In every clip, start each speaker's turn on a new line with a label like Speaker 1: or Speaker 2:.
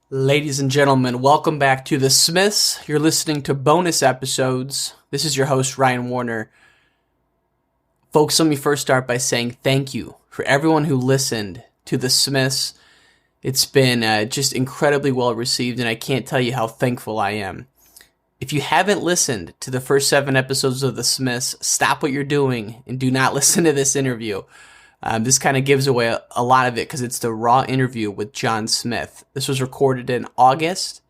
Speaker 1: Ladies and gentlemen, welcome back to The Smiths. You're listening to bonus episodes. This is your host, Ryan Warner. Folks, let me first start by saying thank you for everyone who listened to The Smiths. It's been just incredibly well received, and I can't tell you how thankful I am. If you haven't listened to the first 7 episodes of The Smiths, stop what you're doing and do not listen to this interview. This kind of gives away a lot of it because it's the raw interview with John Smith. This was recorded in August,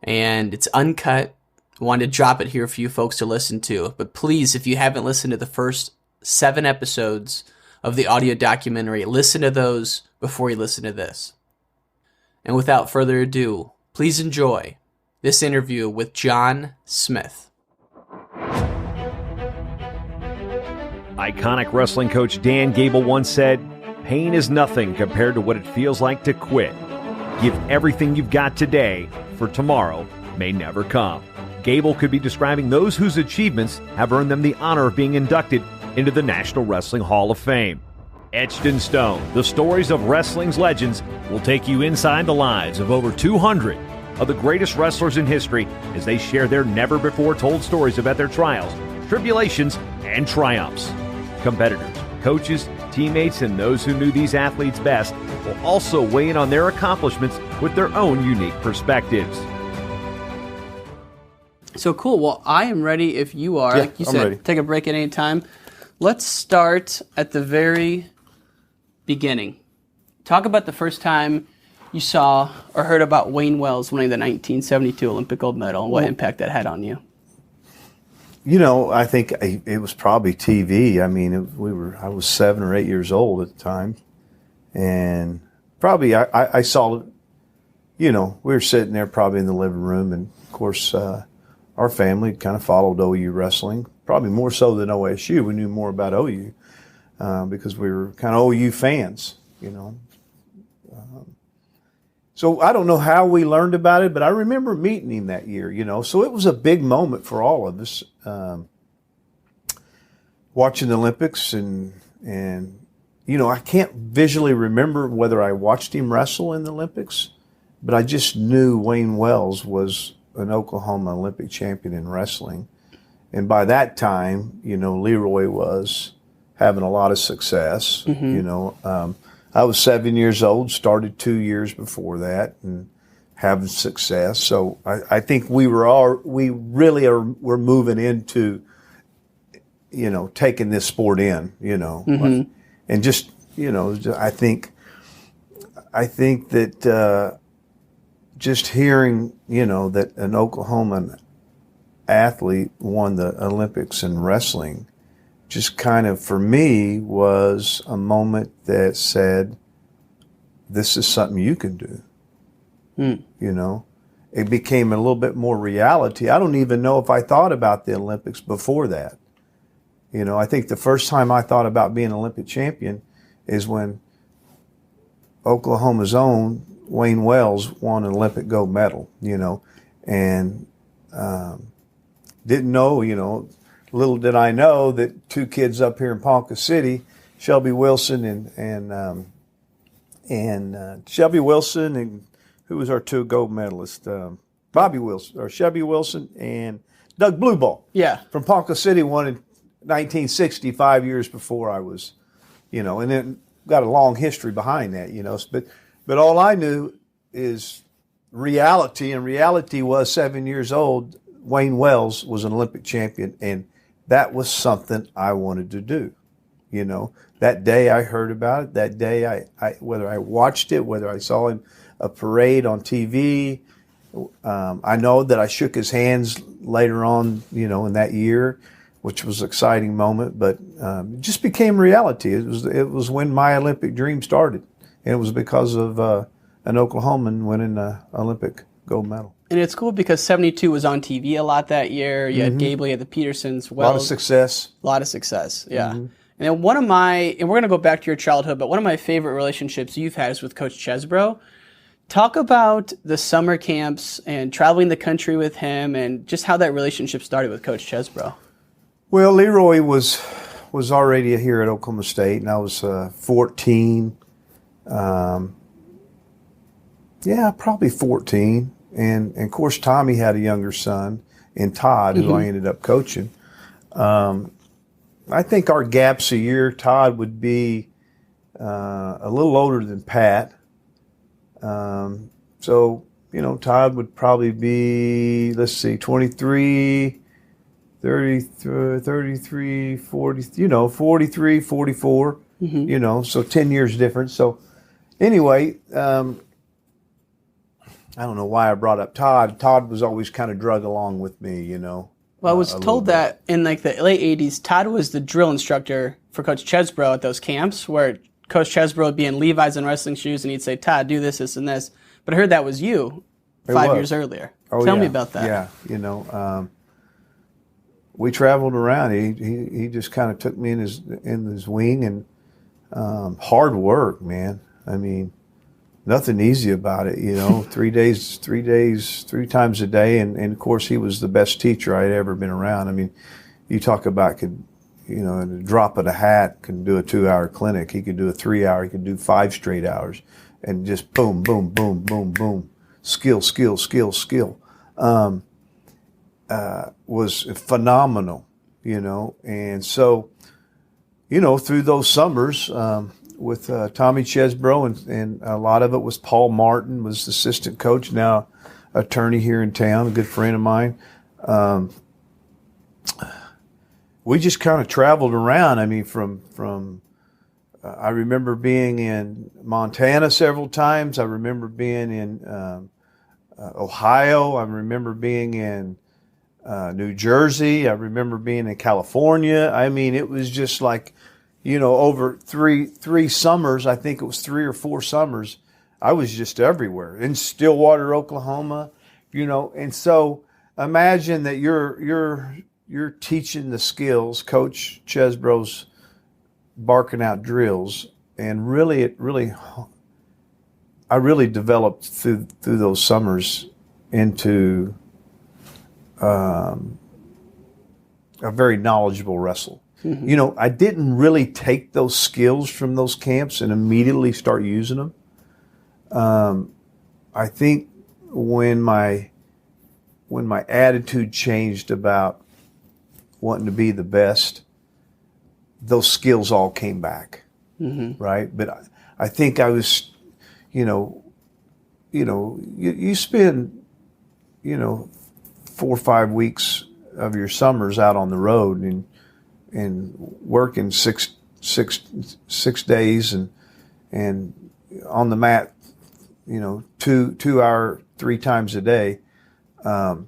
Speaker 1: and it's uncut. I wanted to drop it here for you folks to listen to. But please, if you haven't listened to the first 7 episodes of the audio documentary, listen to those before you listen to this. And without further ado, please enjoy this interview with John Smith.
Speaker 2: Iconic wrestling coach Dan Gable once said, "Pain is nothing compared to what it feels like to quit. Give everything you've got today, for tomorrow may never come." Gable could be describing those whose achievements have earned them the honor of being inducted into the National Wrestling Hall of Fame. Etched in stone, the stories of wrestling's legends will take you inside the lives of over 200 of the greatest wrestlers in history as they share their never-before-told stories about their trials, tribulations, and triumphs. Competitors, coaches, teammates, and those who knew these athletes best will also weigh in on their accomplishments with their own unique perspectives.
Speaker 1: So cool. Well, I am ready if you are.
Speaker 3: Yeah,
Speaker 1: like you
Speaker 3: I'm
Speaker 1: said,
Speaker 3: ready.
Speaker 1: Take a break at any time. Let's start at the very beginning. Talk about the first time you saw or heard about Wayne Wells winning the 1972 Olympic gold medal and what impact that had on you.
Speaker 3: You know, I think it was probably TV. I mean, I was 7 or 8 years old at the time, and probably I saw it. You know, we were sitting there probably in the living room, and of course, our family kind of followed OU wrestling, probably more so than OSU. We knew more about OU because we were kind of OU fans. You know. So I don't know how we learned about it, but I remember meeting him that year, you know. So it was a big moment for all of us, watching the Olympics. And you know, I can't visually remember whether I watched him wrestle in the Olympics, but I just knew Wayne Wells was an Oklahoma Olympic champion in wrestling. And by that time, you know, LeRoy was having a lot of success, you know. I was 7 years old, started 2 years before that, and having success. So I think we really were moving into, you know, taking this sport in, you know, and just, you know, I think that just hearing, you know, that an Oklahoman athlete won the Olympics in wrestling just kind of, for me, was a moment that said, this is something you can do. You know, it became a little bit more reality. I don't even know if I thought about the Olympics before that. You know, I think the first time I thought about being an Olympic champion is when Oklahoma's own Wayne Wells won an Olympic gold medal, you know, and didn't know, you know, little did I know that 2 kids up here in Ponca City, Shelby Wilson and Shelby Wilson and who was our 2 gold medalists, Bobby Wilson or Shelby Wilson and Doug Blueball.
Speaker 1: Yeah,
Speaker 3: from Ponca City, won in 1960, 5 years before I was, you know, and then got a long history behind that, you know. But all I knew is reality, and reality was 7 years old. Wayne Wells was an Olympic champion, and that was something I wanted to do. You know, that day I heard about it, that day I whether I watched it, whether I saw him a parade on TV, I know that I shook his hands later on, you know, in that year, which was an exciting moment, but it just became reality. It was when my Olympic dream started, and it was because of an Oklahoman winning an Olympic gold medal.
Speaker 1: And it's cool because 72 was on TV a lot that year. You had Gable, you had the Petersons.
Speaker 3: A lot of success.
Speaker 1: A lot of success, yeah. And then and we're going to go back to your childhood, but one of my favorite relationships you've had is with Coach Chesbro. Talk about the summer camps and traveling the country with him and just how that relationship started with Coach Chesbro.
Speaker 3: Well, LeRoy was already here at Oklahoma State, and I was 14. Yeah, probably 14. And of course, Tommy had a younger son, and Todd, who I ended up coaching. I think our gaps a year, Todd would be a little older than Pat. So, Todd would probably be, 23, 33, 40, 43, 44, so 10 years difference. So anyway, I don't know why I brought up Todd. Todd was always kind of drug along with me, Well,
Speaker 1: I was told that in the late 80s, Todd was the drill instructor for Coach Chesbro at those camps where Coach Chesbro would be in Levi's and wrestling shoes and he'd say, Todd, do this, this, and this. But I heard that was you 5 years earlier. Tell me about that.
Speaker 3: Yeah, we traveled around. He just kind of took me in his wing, and hard work, man. I mean, nothing easy about it, 3 times a day. And of course, he was the best teacher I'd ever been around. I mean, you talk about in a drop of a hat, can do a 2-hour clinic. He could do a 3-hour. He could do 5 straight hours, and just boom, boom, boom, boom, boom. Skill. Was phenomenal, And so, through those summers, with Tommy Chesbro, and a lot of it was Paul Martin, was the assistant coach, now attorney here in town, a good friend of mine. We just kind of traveled around. I mean, from I remember being in Montana several times. I remember being in Ohio. I remember being in New Jersey. I remember being in California. I mean, it was just like, over three summers, I think it was 3 or 4 summers, I was just everywhere. In Stillwater, Oklahoma, and so imagine that you're teaching the skills. Coach Chesbro's barking out drills, and I really developed through those summers into a very knowledgeable wrestler. I didn't really take those skills from those camps and immediately start using them. I think when my attitude changed about wanting to be the best, those skills all came back, right? But I think I was, you spend, 4 or 5 weeks of your summers out on the road and working six days and on the mat, 2 hour 3 times a day. I'm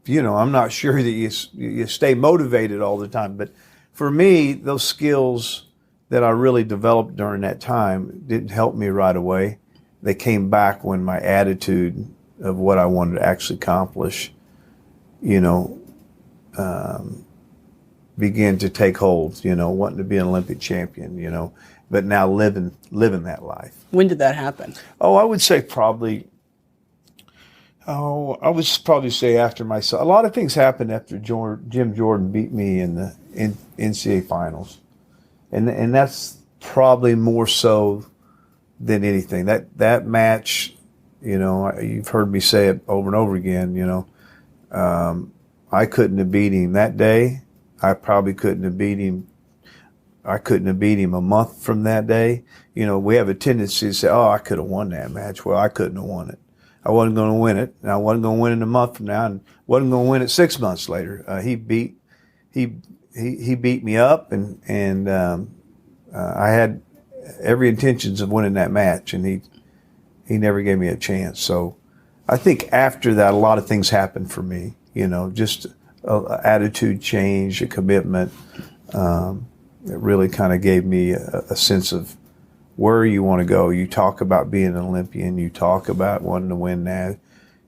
Speaker 3: not sure that you stay motivated all the time, but for me, those skills that I really developed during that time didn't help me right away. They came back when my attitude of what I wanted to actually accomplish, began to take hold, wanting to be an Olympic champion, but now living that life.
Speaker 1: When did that happen?
Speaker 3: I would say probably, I would probably say after my son. A lot of things happened after Jim Jordan beat me in the NCAA finals. And that's probably more so than anything. That match, you've heard me say it over and over again, I couldn't have beat him that day. I probably couldn't have beat him. I couldn't have beat him a month from that day. We have a tendency to say, I could have won that match. Well, I couldn't have won it. I wasn't going to win it, and I wasn't going to win it a month from now, and wasn't going to win it 6 months later. He beat me up, and I had every intentions of winning that match, and he never gave me a chance. So I think after that, a lot of things happened for me. Just an attitude change, a commitment. It really kind of gave me a sense of where you want to go. You talk about being an Olympian. You talk about wanting to win now.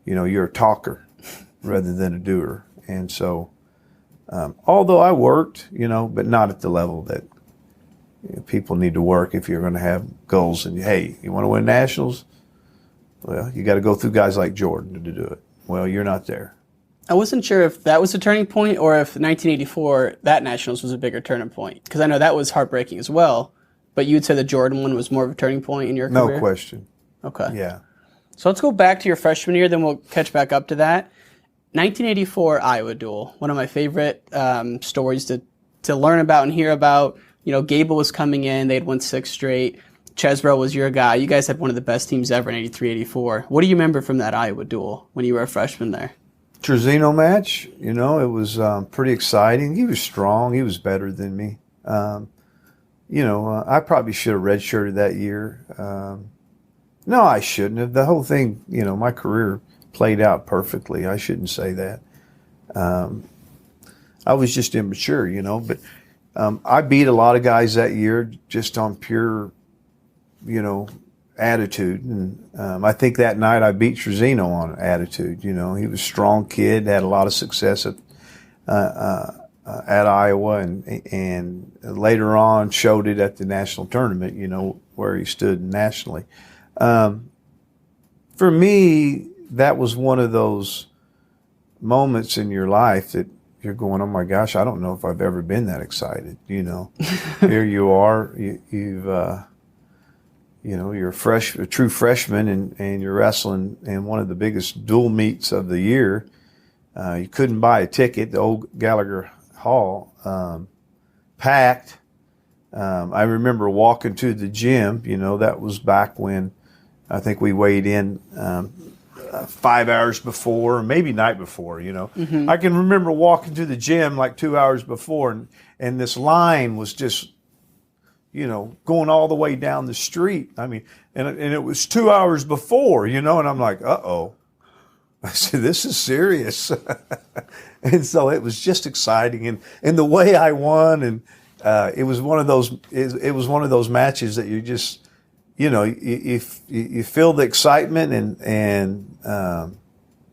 Speaker 3: You're a talker rather than a doer. And so, although I worked, but not at the level that people need to work if you're going to have goals. And, hey, you want to win nationals? Well, you got to go through guys like Jordan to do it. Well, you're not there.
Speaker 1: I wasn't sure if that was a turning point or if 1984, that nationals was a bigger turning point. Because I know that was heartbreaking as well. But you would say the Jordan one was more of a turning point in your career?
Speaker 3: No question.
Speaker 1: Okay.
Speaker 3: Yeah.
Speaker 1: So let's go back to your freshman year, then we'll catch back up to that. 1984 Iowa Duel, one of my favorite stories to learn about and hear about. You know, Gable was coming in. They'd won 6 straight. Chesbro was your guy. You guys had one of the best teams ever in 83, 84. What do you remember from that Iowa Duel when you were a freshman there?
Speaker 3: Trezino match, you know, it was pretty exciting. He was strong. He was better than me. You know, I probably should have redshirted that year. No, I shouldn't have. The whole thing, you know, my career played out perfectly. I shouldn't say that. I was just immature, you know, but I beat a lot of guys that year just on pure, you know, attitude. And I think that night I beat Trezino on attitude. You know, he was a strong kid, had a lot of success at Iowa, and later on showed it at the national tournament, you know, where he stood nationally. For me, that was one of those moments in your life that you're going, oh my gosh, I don't know if I've ever been that excited. You know, here you are, you know, you're a true freshman, and you're wrestling in one of the biggest dual meets of the year. You couldn't buy a ticket. The old Gallagher Hall, packed. I remember walking to the gym. You know, that was back when I think we weighed in 5 hours before, or maybe night before, you know. Mm-hmm. I can remember walking to the gym like 2 hours before, and this line was just, you know, going all the way down the street. I mean, and it was 2 hours before, you know, and I'm like, uh-oh. I said, this is serious. And so it was just exciting. And the way I won, and it was one of those matches that you just, you know, you feel the excitement, and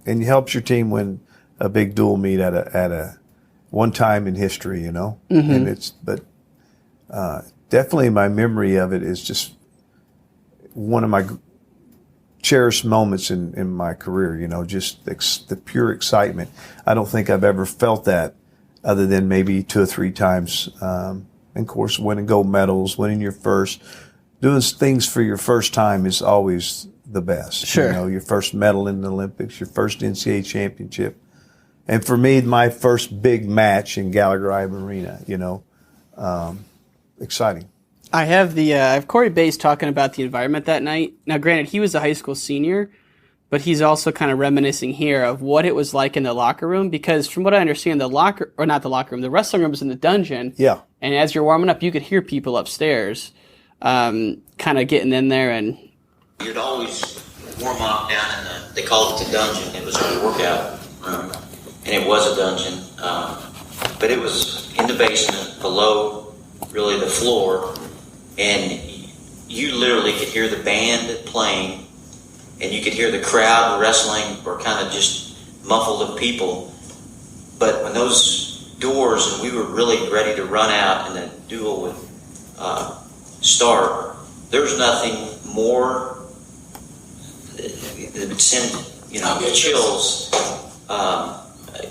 Speaker 3: you helped your team win a big dual meet at a one time in history, you know. Mm-hmm. And definitely my memory of it is just one of my cherished moments in my career, you know, just the pure excitement. I don't think I've ever felt that other than maybe 2 or 3 times. And of course, winning gold medals, winning your first, doing things for your first time is always the best.
Speaker 1: Sure.
Speaker 3: You know, your first medal in the Olympics, your first NCAA championship. And for me, my first big match in Gallagher Iba Arena, you know, exciting.
Speaker 1: I have Corey Bass talking about the environment that night. Now, granted, he was a high school senior, but he's also kind of reminiscing here of what it was like in the locker room, because from what I understand, the wrestling room was in the dungeon.
Speaker 3: Yeah.
Speaker 1: And as you're warming up, you could hear people upstairs kind of getting in there. And
Speaker 4: you'd always warm up down in they called it the dungeon. It was our workout room, and it was a dungeon. But it was in the basement below really the floor. And you literally could hear the band playing, and you could hear the crowd wrestling or kind of just muffled of people. But when those doors, and we were really ready to run out and the duel would start, there was nothing more that would send, you know, chills,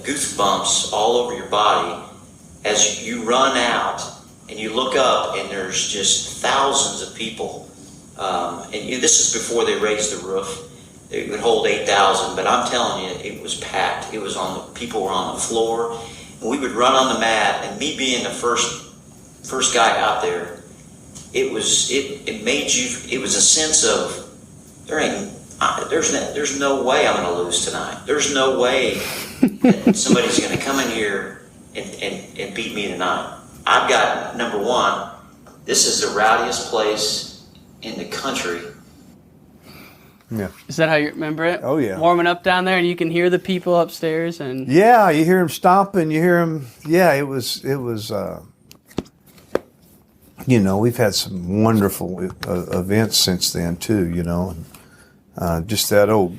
Speaker 4: goosebumps all over your body as you run out. And you look up, and there's just thousands of people. This is before they raised the roof. It would hold 8,000, but I'm telling you, it was packed. It was people were on the floor, and we would run on the mat. And me being the first guy out there, it was a sense of there's no way I'm going to lose tonight. There's no way that somebody's going to come in here and beat me tonight. I've got, number one, this is the rowdiest place in the country.
Speaker 3: Yeah.
Speaker 1: Is that how you remember it?
Speaker 3: Oh, yeah.
Speaker 1: Warming up down there, and you can hear the people upstairs. And
Speaker 3: yeah, you hear them stomping, you hear them. Yeah, it was you know, we've had some wonderful events since then, too, you know. And, just that old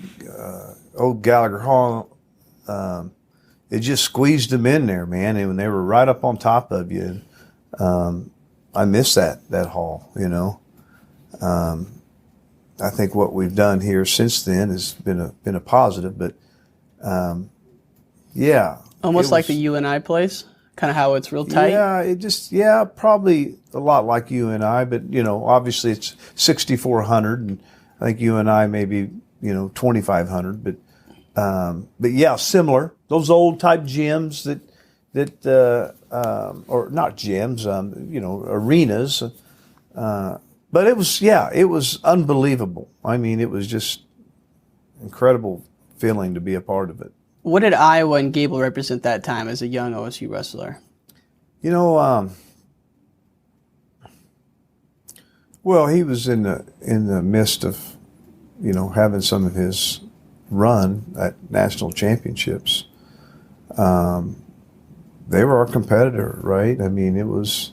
Speaker 3: Gallagher Hall, it just squeezed them in there, man. And when they were right up on top of you, I miss that hall, you know. I think what we've done here since then has been a positive, but yeah.
Speaker 1: Almost like the UNI place, kind of how it's real tight.
Speaker 3: Yeah, probably a lot like UNI, but you know, obviously it's 6,400, and I think UNI maybe 2,500. But yeah, similar. Those old type gyms or not gyms, arenas. But it was unbelievable. I mean, it was just incredible feeling to be a part of it.
Speaker 1: What did Iowa and Gable represent that time as a young OSU wrestler?
Speaker 3: Well, he was in the midst of, having some of his run at national championships. They were our competitor, right? I mean, it was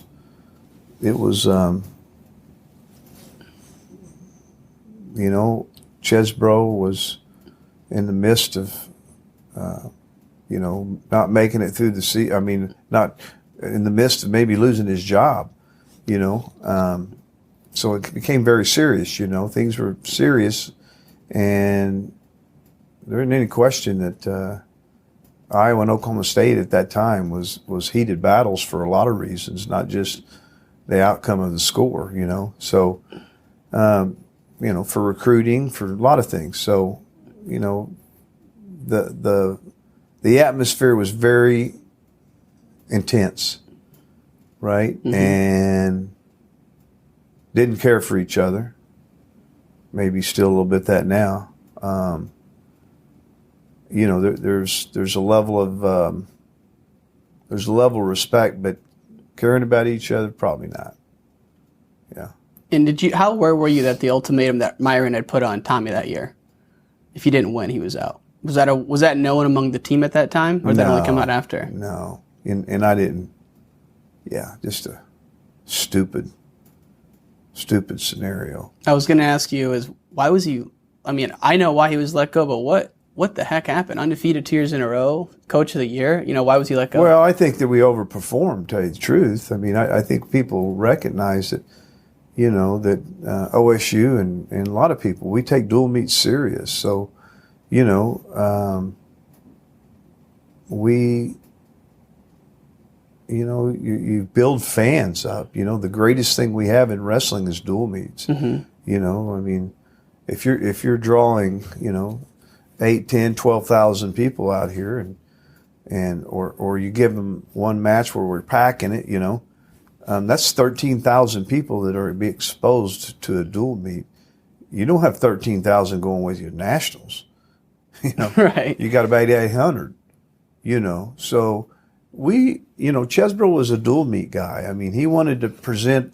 Speaker 3: Chesbro was in the midst of, not making it through the season. I mean, not in the midst of maybe losing his job, so it became very serious, things were serious, and there isn't any question that Iowa and Oklahoma State at that time was heated battles for a lot of reasons, not just the outcome of the score, So, for recruiting, for a lot of things. So, the atmosphere was very intense, right? Mm-hmm. And didn't care for each other. Maybe still a little bit that now. There's a level of respect, but caring about each other, probably not. Yeah.
Speaker 1: And how aware were you that the ultimatum that Myron had put on Tommy that year, if he didn't win, he was out? Was that known among the team at that time, or did that only come out after?
Speaker 3: No, and I didn't. Yeah, just a stupid scenario.
Speaker 1: I was going to ask you why was he? I mean, I know why he was let go, but what the heck happened? Undefeated 2 years in a row, coach of the year. Why was he let go?
Speaker 3: Well, I think that we overperformed. To tell you the truth, I mean, I think people recognize that. That OSU and a lot of people, we take dual meets serious. So, you build fans up. The greatest thing we have in wrestling is dual meets. Mm-hmm. I mean, if you're drawing, 8, 10, 12,000 people out here or you give them one match where we're packing it, that's 13,000 people that are be exposed to a dual meet. You don't have 13,000 going with your nationals.
Speaker 1: Right.
Speaker 3: You got about 800. So Chesbro was a dual meet guy. I mean, he wanted to present.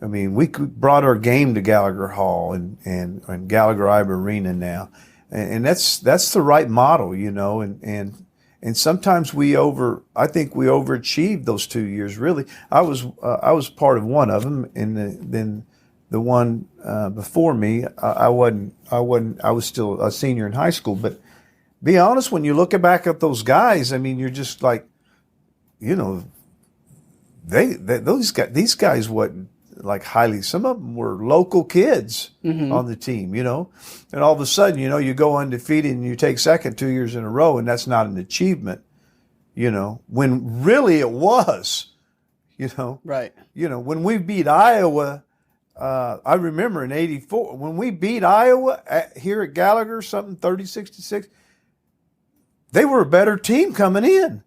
Speaker 3: I mean, we brought our game to Gallagher Hall and Gallagher Ibe Arena now, and that's the right model, And sometimes I think we overachieved those 2 years. Really, I was part of one of them, and then the one before me, I wasn't. I was still a senior in high school. But be honest, when you look back at those guys, I mean, you're just like, these guys wasn't like highly. Some of them were local kids on the team, and all of a sudden, you go undefeated and you take second 2 years in a row, and that's not an achievement, when really it was,
Speaker 1: Right.
Speaker 3: When we beat Iowa, I remember in '84 when we beat Iowa here at Gallagher, something 30-66. They were a better team coming in.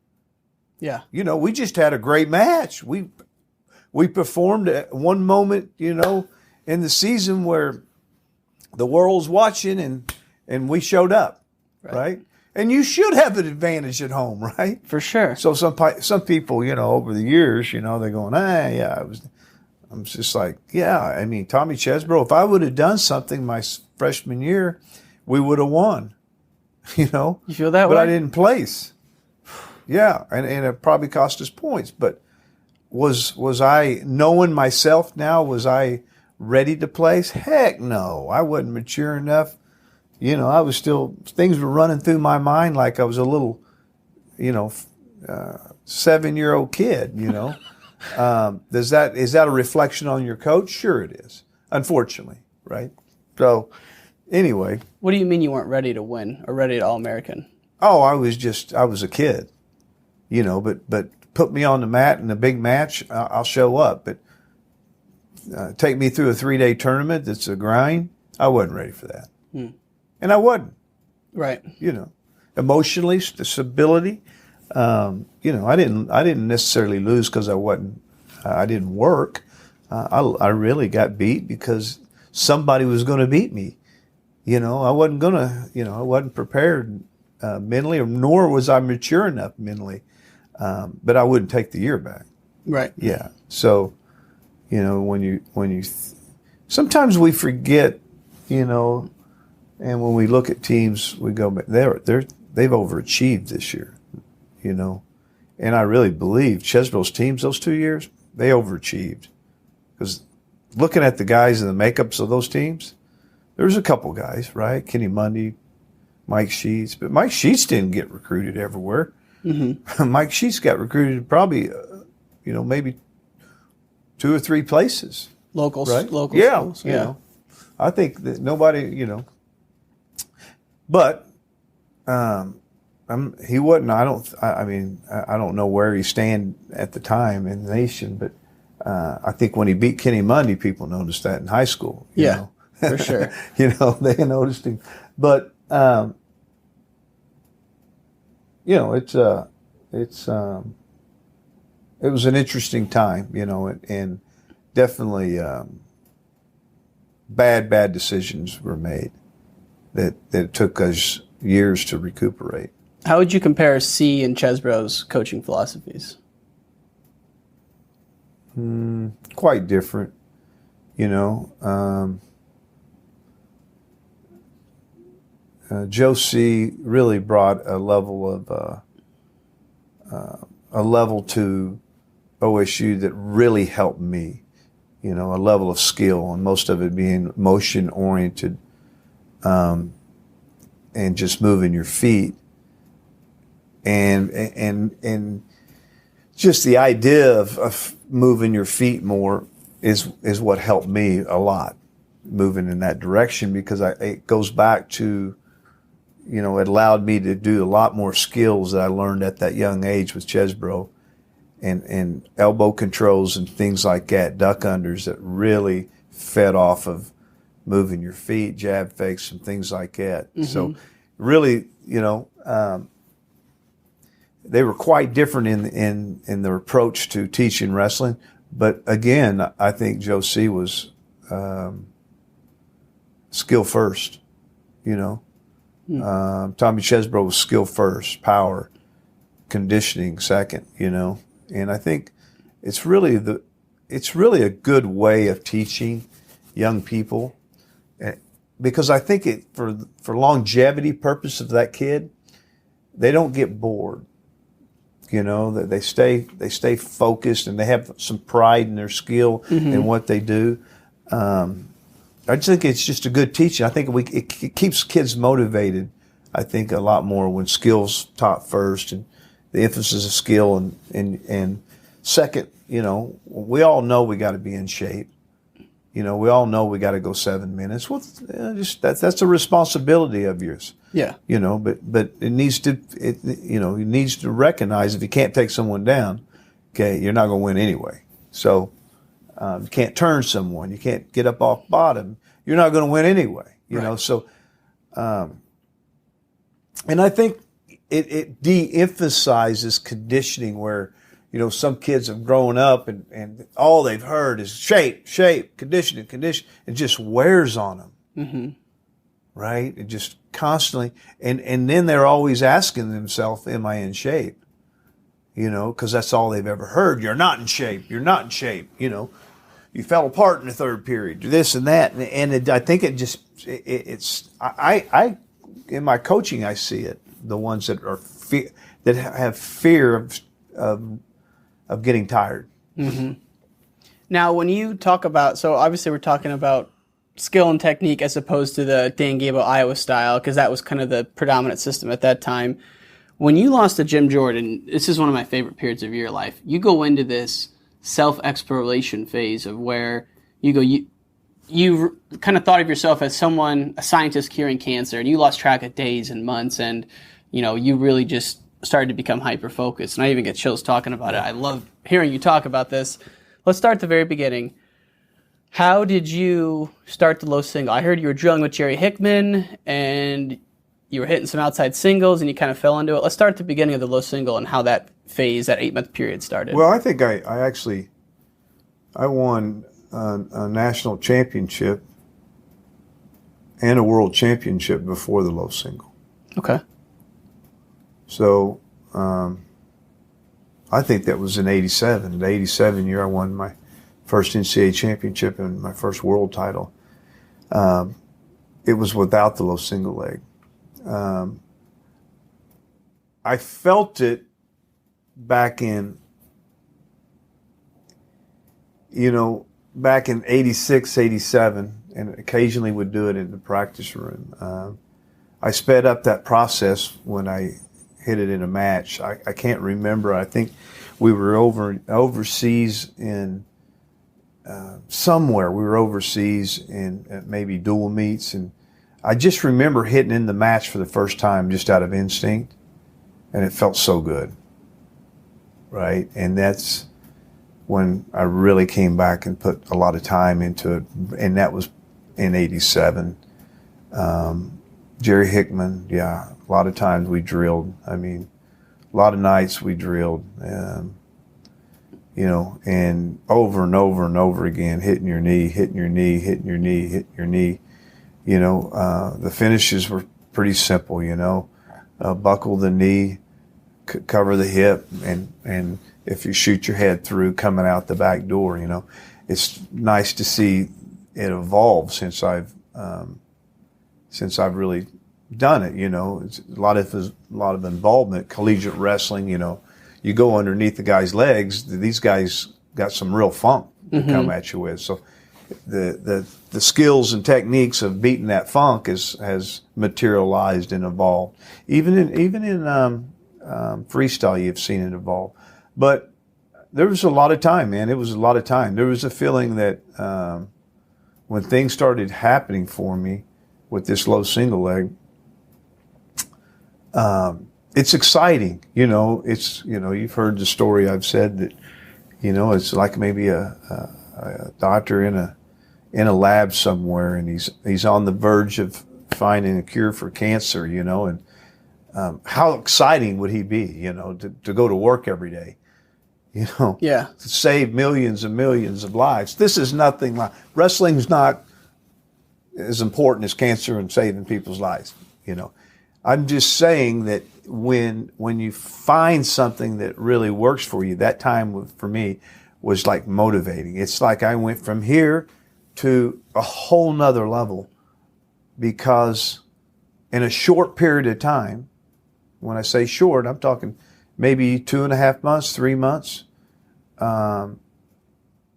Speaker 1: Yeah.
Speaker 3: We just had a great match. We performed at one moment, in the season where the world's watching and we showed up, right? And you should have an advantage at home, right?
Speaker 1: For sure.
Speaker 3: So some people, over the years, they're going, I'm just like, yeah, I mean, Tommy Chesbro, if I would have done something my freshman year, we would have won,
Speaker 1: You feel that way?
Speaker 3: But I didn't place. Yeah, and it probably cost us points, but was I, knowing myself now, was I ready to place? Heck no. I wasn't mature enough. I was still, things were running through my mind like I was a little, 7-year-old kid, is that a reflection on your coach? Sure it is, unfortunately, right? So anyway.
Speaker 1: What do you mean you weren't ready to win or ready to All-American?
Speaker 3: Oh, I was a kid, but put me on the mat in a big match, I'll show up. But take me through a 3-day tournament that's a grind, I wasn't ready for that. and I wasn't.
Speaker 1: Right.
Speaker 3: Emotionally, stability. I didn't necessarily lose because I didn't work. I really got beat because somebody was going to beat me. I wasn't prepared mentally, nor was I mature enough mentally. But I wouldn't take the year back.
Speaker 1: Right.
Speaker 3: Yeah. So, sometimes we forget, and when we look at teams, we go, they've overachieved this year, and I really believe Chesbro's teams those 2 years, they overachieved, because looking at the guys and the makeups of those teams, there's a couple guys, right? Kenny Mundy, Mike Sheets, but Mike Sheets didn't get recruited everywhere. Mm-hmm. Mike Sheets got recruited probably, maybe 2 or 3 places.
Speaker 1: Locals,
Speaker 3: right?
Speaker 1: Local
Speaker 3: yeah,
Speaker 1: schools. Yeah.
Speaker 3: I think that nobody, but he wasn't. I don't know where he stand at the time in the nation, but I think when he beat Kenny Mundy, people noticed that in high school. You know?
Speaker 1: For sure.
Speaker 3: They noticed him, but it was an interesting time, and definitely bad decisions were made that took us years to recuperate.
Speaker 1: How would you compare C and Chesbro's coaching philosophies?
Speaker 3: Quite different, Joe C really brought a level to OSU that really helped me, a level of skill, and most of it being motion oriented, and just moving your feet, and just the idea of moving your feet more is what helped me a lot, moving in that direction, because it goes back to, it allowed me to do a lot more skills that I learned at that young age with Chesbro, and elbow controls and things like that, duck unders that really fed off of moving your feet, jab fakes and things like that. Mm-hmm. So really, they were quite different in their approach to teaching wrestling. But again, I think Joe C was skill first, Tommy Chesbro was skill first, power, conditioning second, and I think it's really a good way of teaching young people, because I think for longevity purpose of that kid, they don't get bored. That they stay focused, and they have some pride in their skill in what they do. I just think it's just a good teaching. I think it keeps kids motivated, I think, a lot more when skill's taught first, and the emphasis of skill, and second, we all know we got to be in shape. We all know we got to go 7 minutes. Well, that's a responsibility of yours.
Speaker 1: Yeah.
Speaker 3: But it needs to, you needs to recognize if you can't take someone down, okay, you're not going to win anyway. So you can't turn someone, you can't get up off bottom, you're not going to win anyway. You know, so and I think it de-emphasizes conditioning, where some kids have grown up and all they've heard is shape, conditioning, it just wears on them. Mm-hmm. Right? It just constantly, and then they're always asking themselves, am I in shape? Because that's all they've ever heard. You're not in shape. You're not in shape. You fell apart in the third period, this and that. And I think I in my coaching, I see it, the ones that are that have fear of getting tired.
Speaker 1: Mm-hmm. Now, when you talk about, so obviously we're talking about skill and technique as opposed to the Dan Gable Iowa style, because that was kind of the predominant system at that time. When you lost to Jim Jordan, this is one of my favorite periods of your life. You go into this self-exploration phase of where you kind of thought of yourself as a scientist curing cancer, and you lost track of days and months, and you really just started to become hyper-focused. And I even get chills talking about it. I love hearing you talk about this. Let's start at the very beginning. How did you start the low single? I heard you were drilling with Jerry Hickman, and you were hitting some outside singles, and you kind of fell into it. Let's start at the beginning of the low single and how that phase, that 8-month period started.
Speaker 3: Well, I think I won a national championship and a world championship before the low single.
Speaker 1: Okay.
Speaker 3: So I think that was in 87. In the 87 year, I won my first NCAA championship and my first world title. It was without the low single leg. I felt it back in, back in 86, 87, and occasionally would do it in the practice room. I sped up that process when I hit it in a match. I can't remember. I think we were overseas in somewhere. We were overseas in maybe dual meets, and I just remember hitting in the match for the first time just out of instinct, and it felt so good, right? And that's when I really came back and put a lot of time into it, and that was in 87. Jerry Hickman, yeah, a lot of times we drilled. I mean, a lot of nights we drilled, and over and over and over again, hitting your knee, hitting your knee, hitting your knee, hitting your knee. The finishes were pretty simple, buckle the knee, cover the hip, and if you shoot your head through, coming out the back door, It's nice to see it evolve since I've really done it, It's a lot of involvement, collegiate wrestling, You go underneath the guy's legs, these guys got some real funk to come at you with. So the skills and techniques of beating that funk has materialized and evolved. Even in freestyle, you've seen it evolve. But there was a lot of time, man. It was a lot of time. There was a feeling that when things started happening for me with this low single leg, it's exciting. You've heard the story I've said that, it's like maybe a doctor in a lab somewhere, and he's on the verge of finding a cure for cancer, and how exciting would he be, to go to work every day,
Speaker 1: yeah,
Speaker 3: to save millions and millions of lives. This is nothing like, wrestling's not as important as cancer and saving people's lives, I'm just saying that when you find something that really works for you, that time for me was like motivating. It's like I went from here to a whole nother level, because in a short period of time, when I say short, I'm talking maybe 2.5 months, 3 months.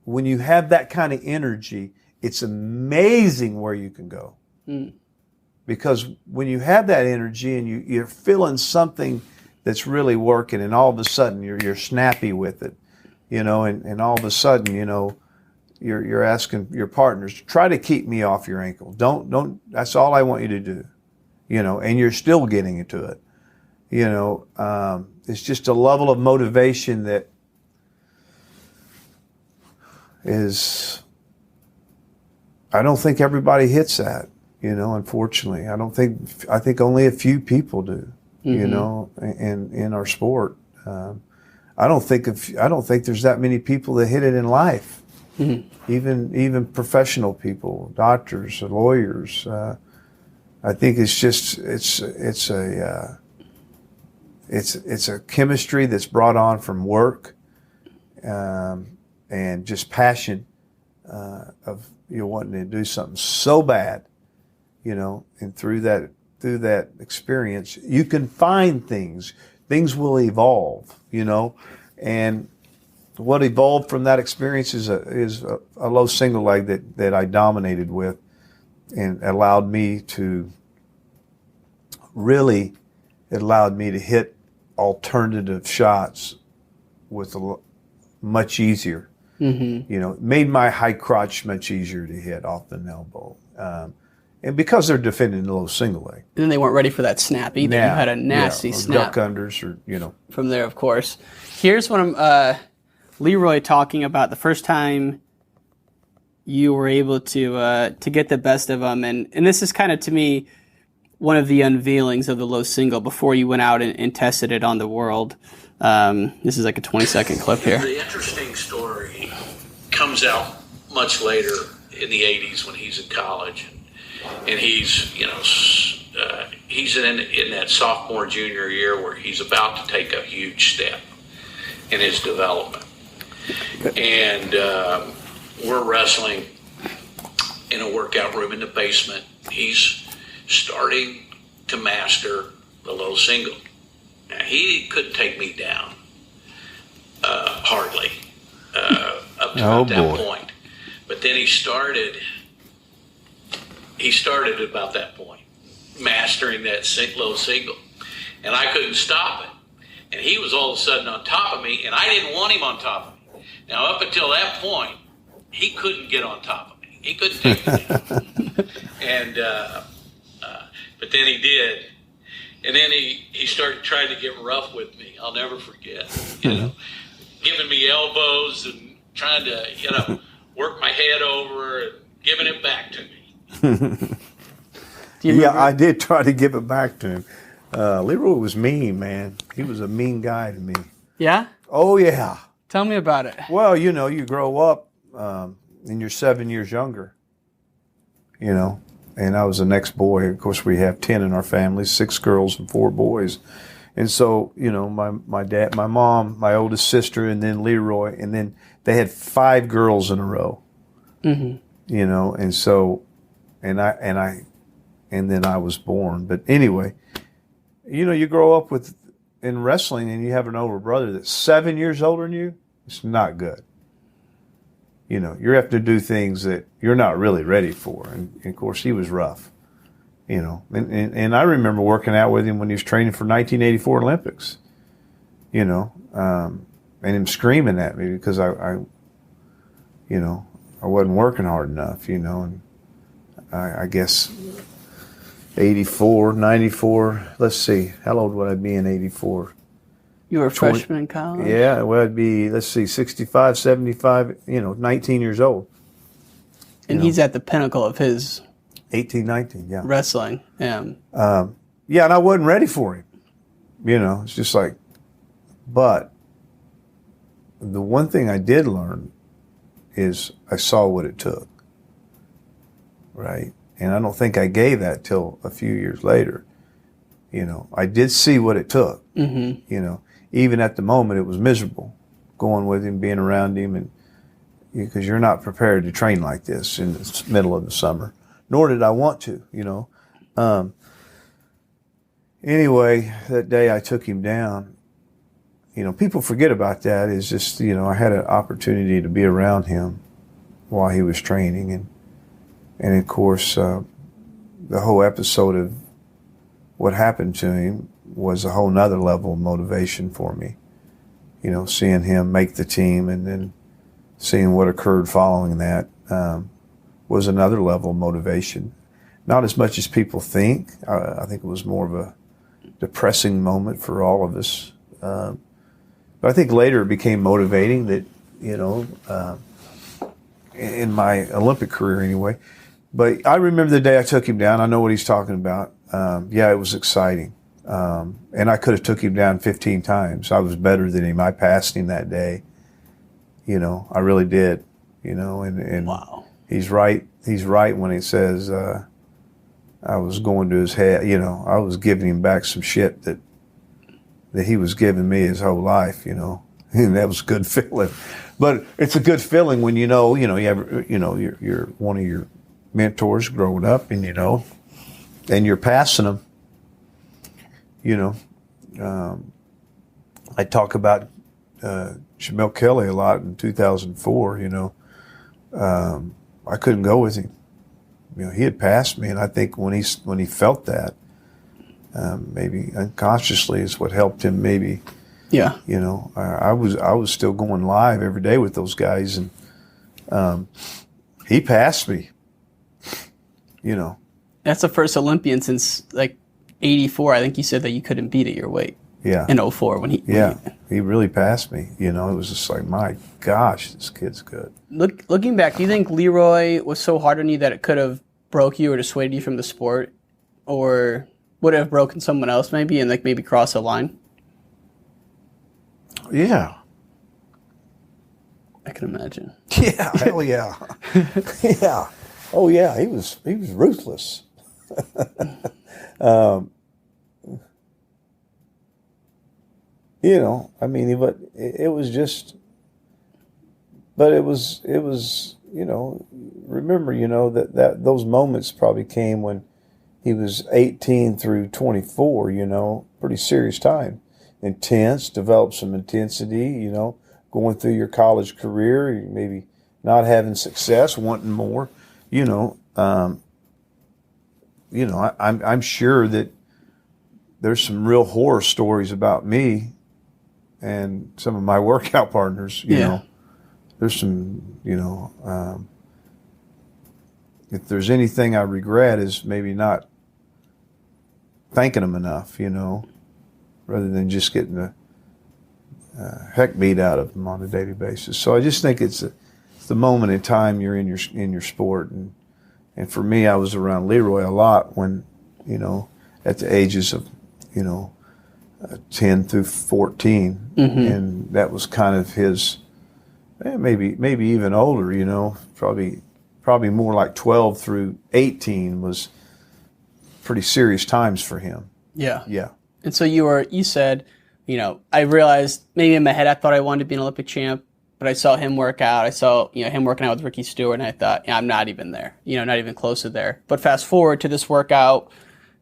Speaker 3: When you have that kind of energy, it's amazing where you can go. Because when you have that energy and you're feeling something that's really working, and all of a sudden you're snappy with it, and all of a sudden, you're asking your partners, try to keep me off your ankle. Don't, that's all I want you to do, and you're still getting into it. It's just a level of motivation that is, I don't think everybody hits that. Unfortunately, I think only a few people do, in our sport. I don't think there's that many people that hit it in life, even professional people, doctors, lawyers. I think it's a chemistry that's brought on from work, and just passion, of wanting to do something so bad. And through that experience, you can find things will evolve, and what evolved from that experience is a low single leg that I dominated with, and allowed me to hit alternative shots with much easier. Made my high crotch much easier to hit off the elbow. And because they're defending the low single leg.
Speaker 1: And then they weren't ready for that snap either. You had a nasty snap.
Speaker 3: Duck unders or,
Speaker 1: From there, of course. Here's what LeRoy talking about the first time you were able to get the best of them. And this is kind of, to me, one of the unveilings of the low single before you went out and tested it on the world. This is like a 20-second clip here.
Speaker 5: The interesting story comes out much later in the 80s when he's in college. And he's, he's in that sophomore, junior year where he's about to take a huge step in his development. And we're wrestling in a workout room in the basement. He's starting to master the low single. Now, he couldn't take me down, hardly, up to that point. But then he started about that point, mastering that low single. And I couldn't stop it. And he was all of a sudden on top of me, and I didn't want him on top of me. Now, up until that point, he couldn't get on top of me. He couldn't take me down. And, but then he did. And then he started trying to get rough with me. I'll never forget, giving me elbows and trying to, work my head over and giving it back to me.
Speaker 3: Yeah, I did try to give it back to him. LeRoy was mean, man. He was a mean guy to me.
Speaker 1: Yeah?
Speaker 3: Oh, yeah.
Speaker 1: Tell me about it.
Speaker 3: Well, you grow up and you're 7 years younger, and I was the next boy. Of course, we have 10 in our family, 6 girls and 4 boys. And so, my dad, my mom, my oldest sister, and then LeRoy, and then they had 5 girls in a row, and so, and then I was born. But anyway, you grow up in wrestling and you have an older brother that's 7 years older than you. It's not good. You're having to do things that you're not really ready for. And of course, he was rough, and I remember working out with him when he was training for 1984 Olympics, and him screaming at me because I wasn't working hard enough, and I guess 84, 94, let's see, how old would I be in 84?
Speaker 1: You were a freshman in college?
Speaker 3: Yeah, well, I'd be, 65, 75, 19 years old.
Speaker 1: And he's at the pinnacle of his
Speaker 3: 18, 19, yeah.
Speaker 1: Wrestling. Yeah.
Speaker 3: Yeah, and I wasn't ready for him. It's just like, but the one thing I did learn is I saw what it took, right? And I don't think I gave that till a few years later. I did see what it took. Even at the moment, it was miserable going with him, being around him, and because you're not prepared to train like this in the middle of the summer, nor did I want to, Anyway, that day I took him down. People forget about that. It's just, I had an opportunity to be around him while he was training. And of course, the whole episode of what happened to him was a whole nother level of motivation for me. Seeing him make the team and then seeing what occurred following that was another level of motivation. Not as much as people think. I think it was more of a depressing moment for all of us. But I think later it became motivating that, in my Olympic career anyway. But I remember the day I took him down. I know what he's talking about. Yeah, it was exciting. And I could have took him down 15 times. I was better than him. I passed him that day. I really did. And
Speaker 1: wow.
Speaker 3: He's right. He's right when he says I was going to his head. I was giving him back some shit that he was giving me his whole life. And that was a good feeling. But it's a good feeling when you have you're one of your mentors growing up, and and you're passing them. I talk about Jamel Kelly a lot in 2004. I couldn't go with him. He had passed me, and I think when he felt that, maybe unconsciously is what helped him. Maybe,
Speaker 1: yeah.
Speaker 3: I was still going live every day with those guys, and he passed me.
Speaker 1: That's the first Olympian since like 84. I think you said that you couldn't beat at your weight.
Speaker 3: Yeah.
Speaker 1: in 04 when he.
Speaker 3: He really passed me. You know, it was just like, my gosh, this kid's good.
Speaker 1: Looking back, do you think LeRoy was so hard on you that it could have broke you or dissuaded you from the sport, or would it have broken someone else maybe and like maybe cross a line?
Speaker 3: Yeah.
Speaker 1: I can imagine.
Speaker 3: Yeah, hell yeah. Yeah. Oh yeah, he was ruthless. You know, I mean, but it was just, but it was, you know, remember, you know, that those moments probably came when he was 18 through 24, you know, pretty serious time. Intense, developed some intensity, you know, going through your college career, maybe not having success, wanting more, you know. I'm sure that there's some real horror stories about me and some of my workout partners, you know. There's some, you know, if there's anything I regret is maybe not thanking them enough, you know, rather than just getting the heck beat out of them on a daily basis. So I just think it's the moment in time you're in your sport, and for me, I was around LeRoy a lot when, you know, at the ages of, you know, 10 through 14, and that was kind of his, maybe even older, you know, probably more like 12 through 18 was pretty serious times for him.
Speaker 1: Yeah.
Speaker 3: Yeah.
Speaker 1: And so you said, you know, I realized maybe in my head I thought I wanted to be an Olympic champ, but I saw him work out. I saw, you know, him working out with Ricky Stewart, and I thought, yeah, I'm not even there, you know, not even close to there. But fast forward to this workout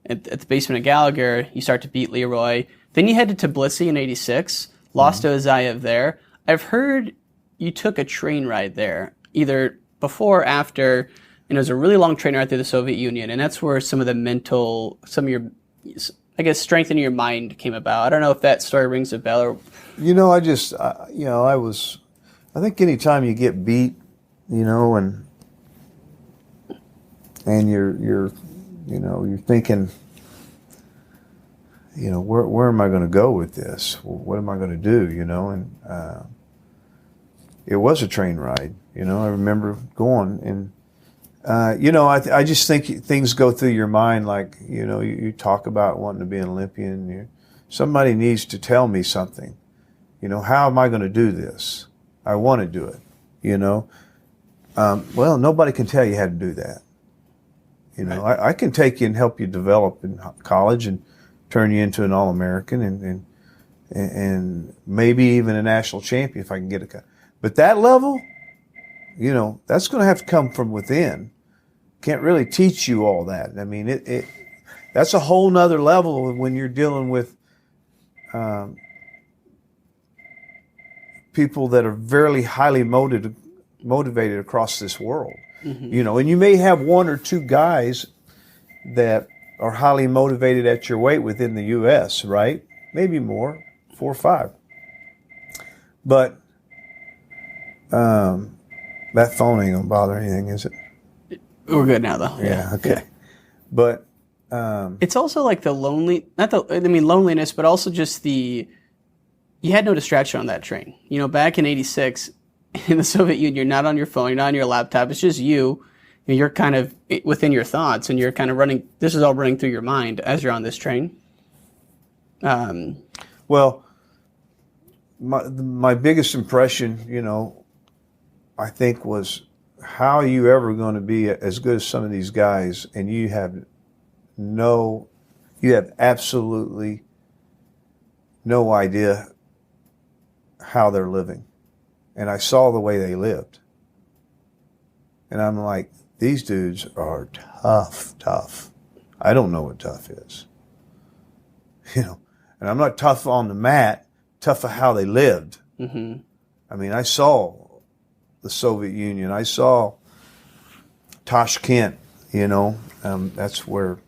Speaker 1: at the basement of Gallagher, you start to beat LeRoy. Then you headed to Tbilisi in 86, lost to Azayev there. I've heard you took a train ride there, either before or after, and it was a really long train ride through the Soviet Union, and that's where some of your, I guess, strengthening your mind came about. I don't know if that story rings a bell or...
Speaker 3: You know, I just, you know, I think anytime you get beat, you know, and you're, you know, you're thinking, you know, where am I going to go with this? What am I going to do? You know, and it was a train ride. You know, I remember going, and you know, I just think things go through your mind. Like, you know, you talk about wanting to be an Olympian. Somebody needs to tell me something. You know, how am I going to do this? I want to do it. You know, well, nobody can tell you how to do that. You know, right. I can take you and help you develop in college and turn you into an All-American and maybe even a national champion if I can get it. But that level, you know, that's going to have to come from within. Can't really teach you all that. I mean, that's a whole nother level when you're dealing with people that are very highly motivated across this world. You know, and you may have one or two guys that are highly motivated at your weight within the U.S., right? Maybe more, 4 or 5. But that phone ain't gonna bother anything, is it?
Speaker 1: We're good now, though.
Speaker 3: Yeah, okay. But
Speaker 1: it's also like the loneliness, but also just you had no distraction on that train. You know, back in 86, in the Soviet Union, you're not on your phone, you're not on your laptop, it's just you. You're kind of within your thoughts, and you're kind of running, this is all running through your mind as you're on this train.
Speaker 3: Well, my biggest impression, you know, I think was, how are you ever going to be as good as some of these guys, and you have absolutely no idea how they're living. And I saw the way they lived. And I'm like, these dudes are tough. I don't know what tough is. You know, and I'm not tough on the mat, tough of how they lived. Mm-hmm. I mean, I saw the Soviet Union. I saw Tashkent, you know, that's where,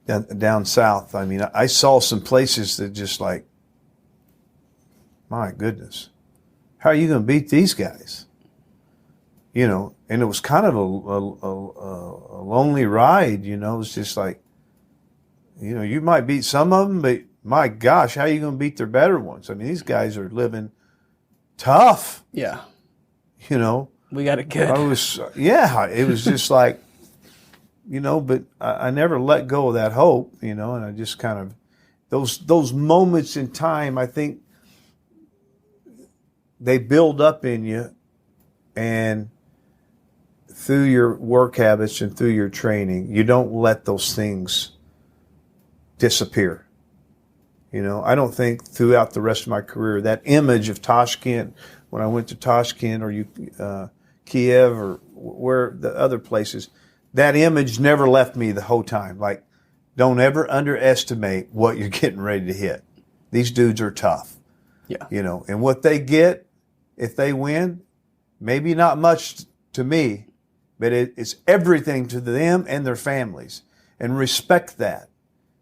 Speaker 3: down south. I mean, I saw some places that just like, my goodness, how are you going to beat these guys? You know, and it was kind of a lonely ride, you know. It's just like, you know, you might beat some of them, but my gosh, how are you going to beat their better ones? I mean, these guys are living tough.
Speaker 1: Yeah.
Speaker 3: You know.
Speaker 1: We got it good.
Speaker 3: It was just like, you know, but I never let go of that hope, you know, and I just kind of, those moments in time, I think they build up in you, and through your work habits and through your training, you don't let those things disappear. You know, I don't think throughout the rest of my career, that image of Tashkent, when I went to Tashkent or Kiev or where the other places, that image never left me the whole time. Like, don't ever underestimate what you're getting ready to hit. These dudes are tough.
Speaker 1: Yeah.
Speaker 3: You know, and what they get, if they win, maybe not much to me, but it's everything to them and their families, and respect that.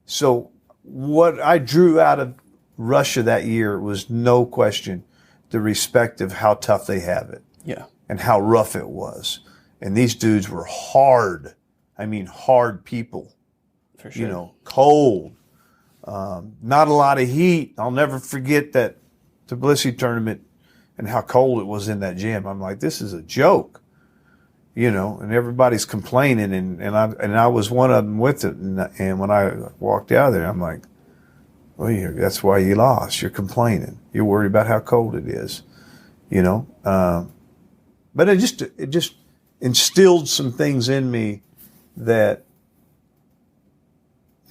Speaker 3: So what I drew out of Russia that year was no question the respect of how tough they have it.
Speaker 1: Yeah.
Speaker 3: And how rough it was. And these dudes were hard. I mean, hard people.
Speaker 1: For sure.
Speaker 3: You know, cold. Not a lot of heat. I'll never forget that Tbilisi tournament and how cold it was in that gym. I'm like, this is a joke. You know, and everybody's complaining, and I was one of them with it. And when I walked out of there, I'm like, well, that's why you lost. You're complaining. You're worried about how cold it is. You know, but it just instilled some things in me that,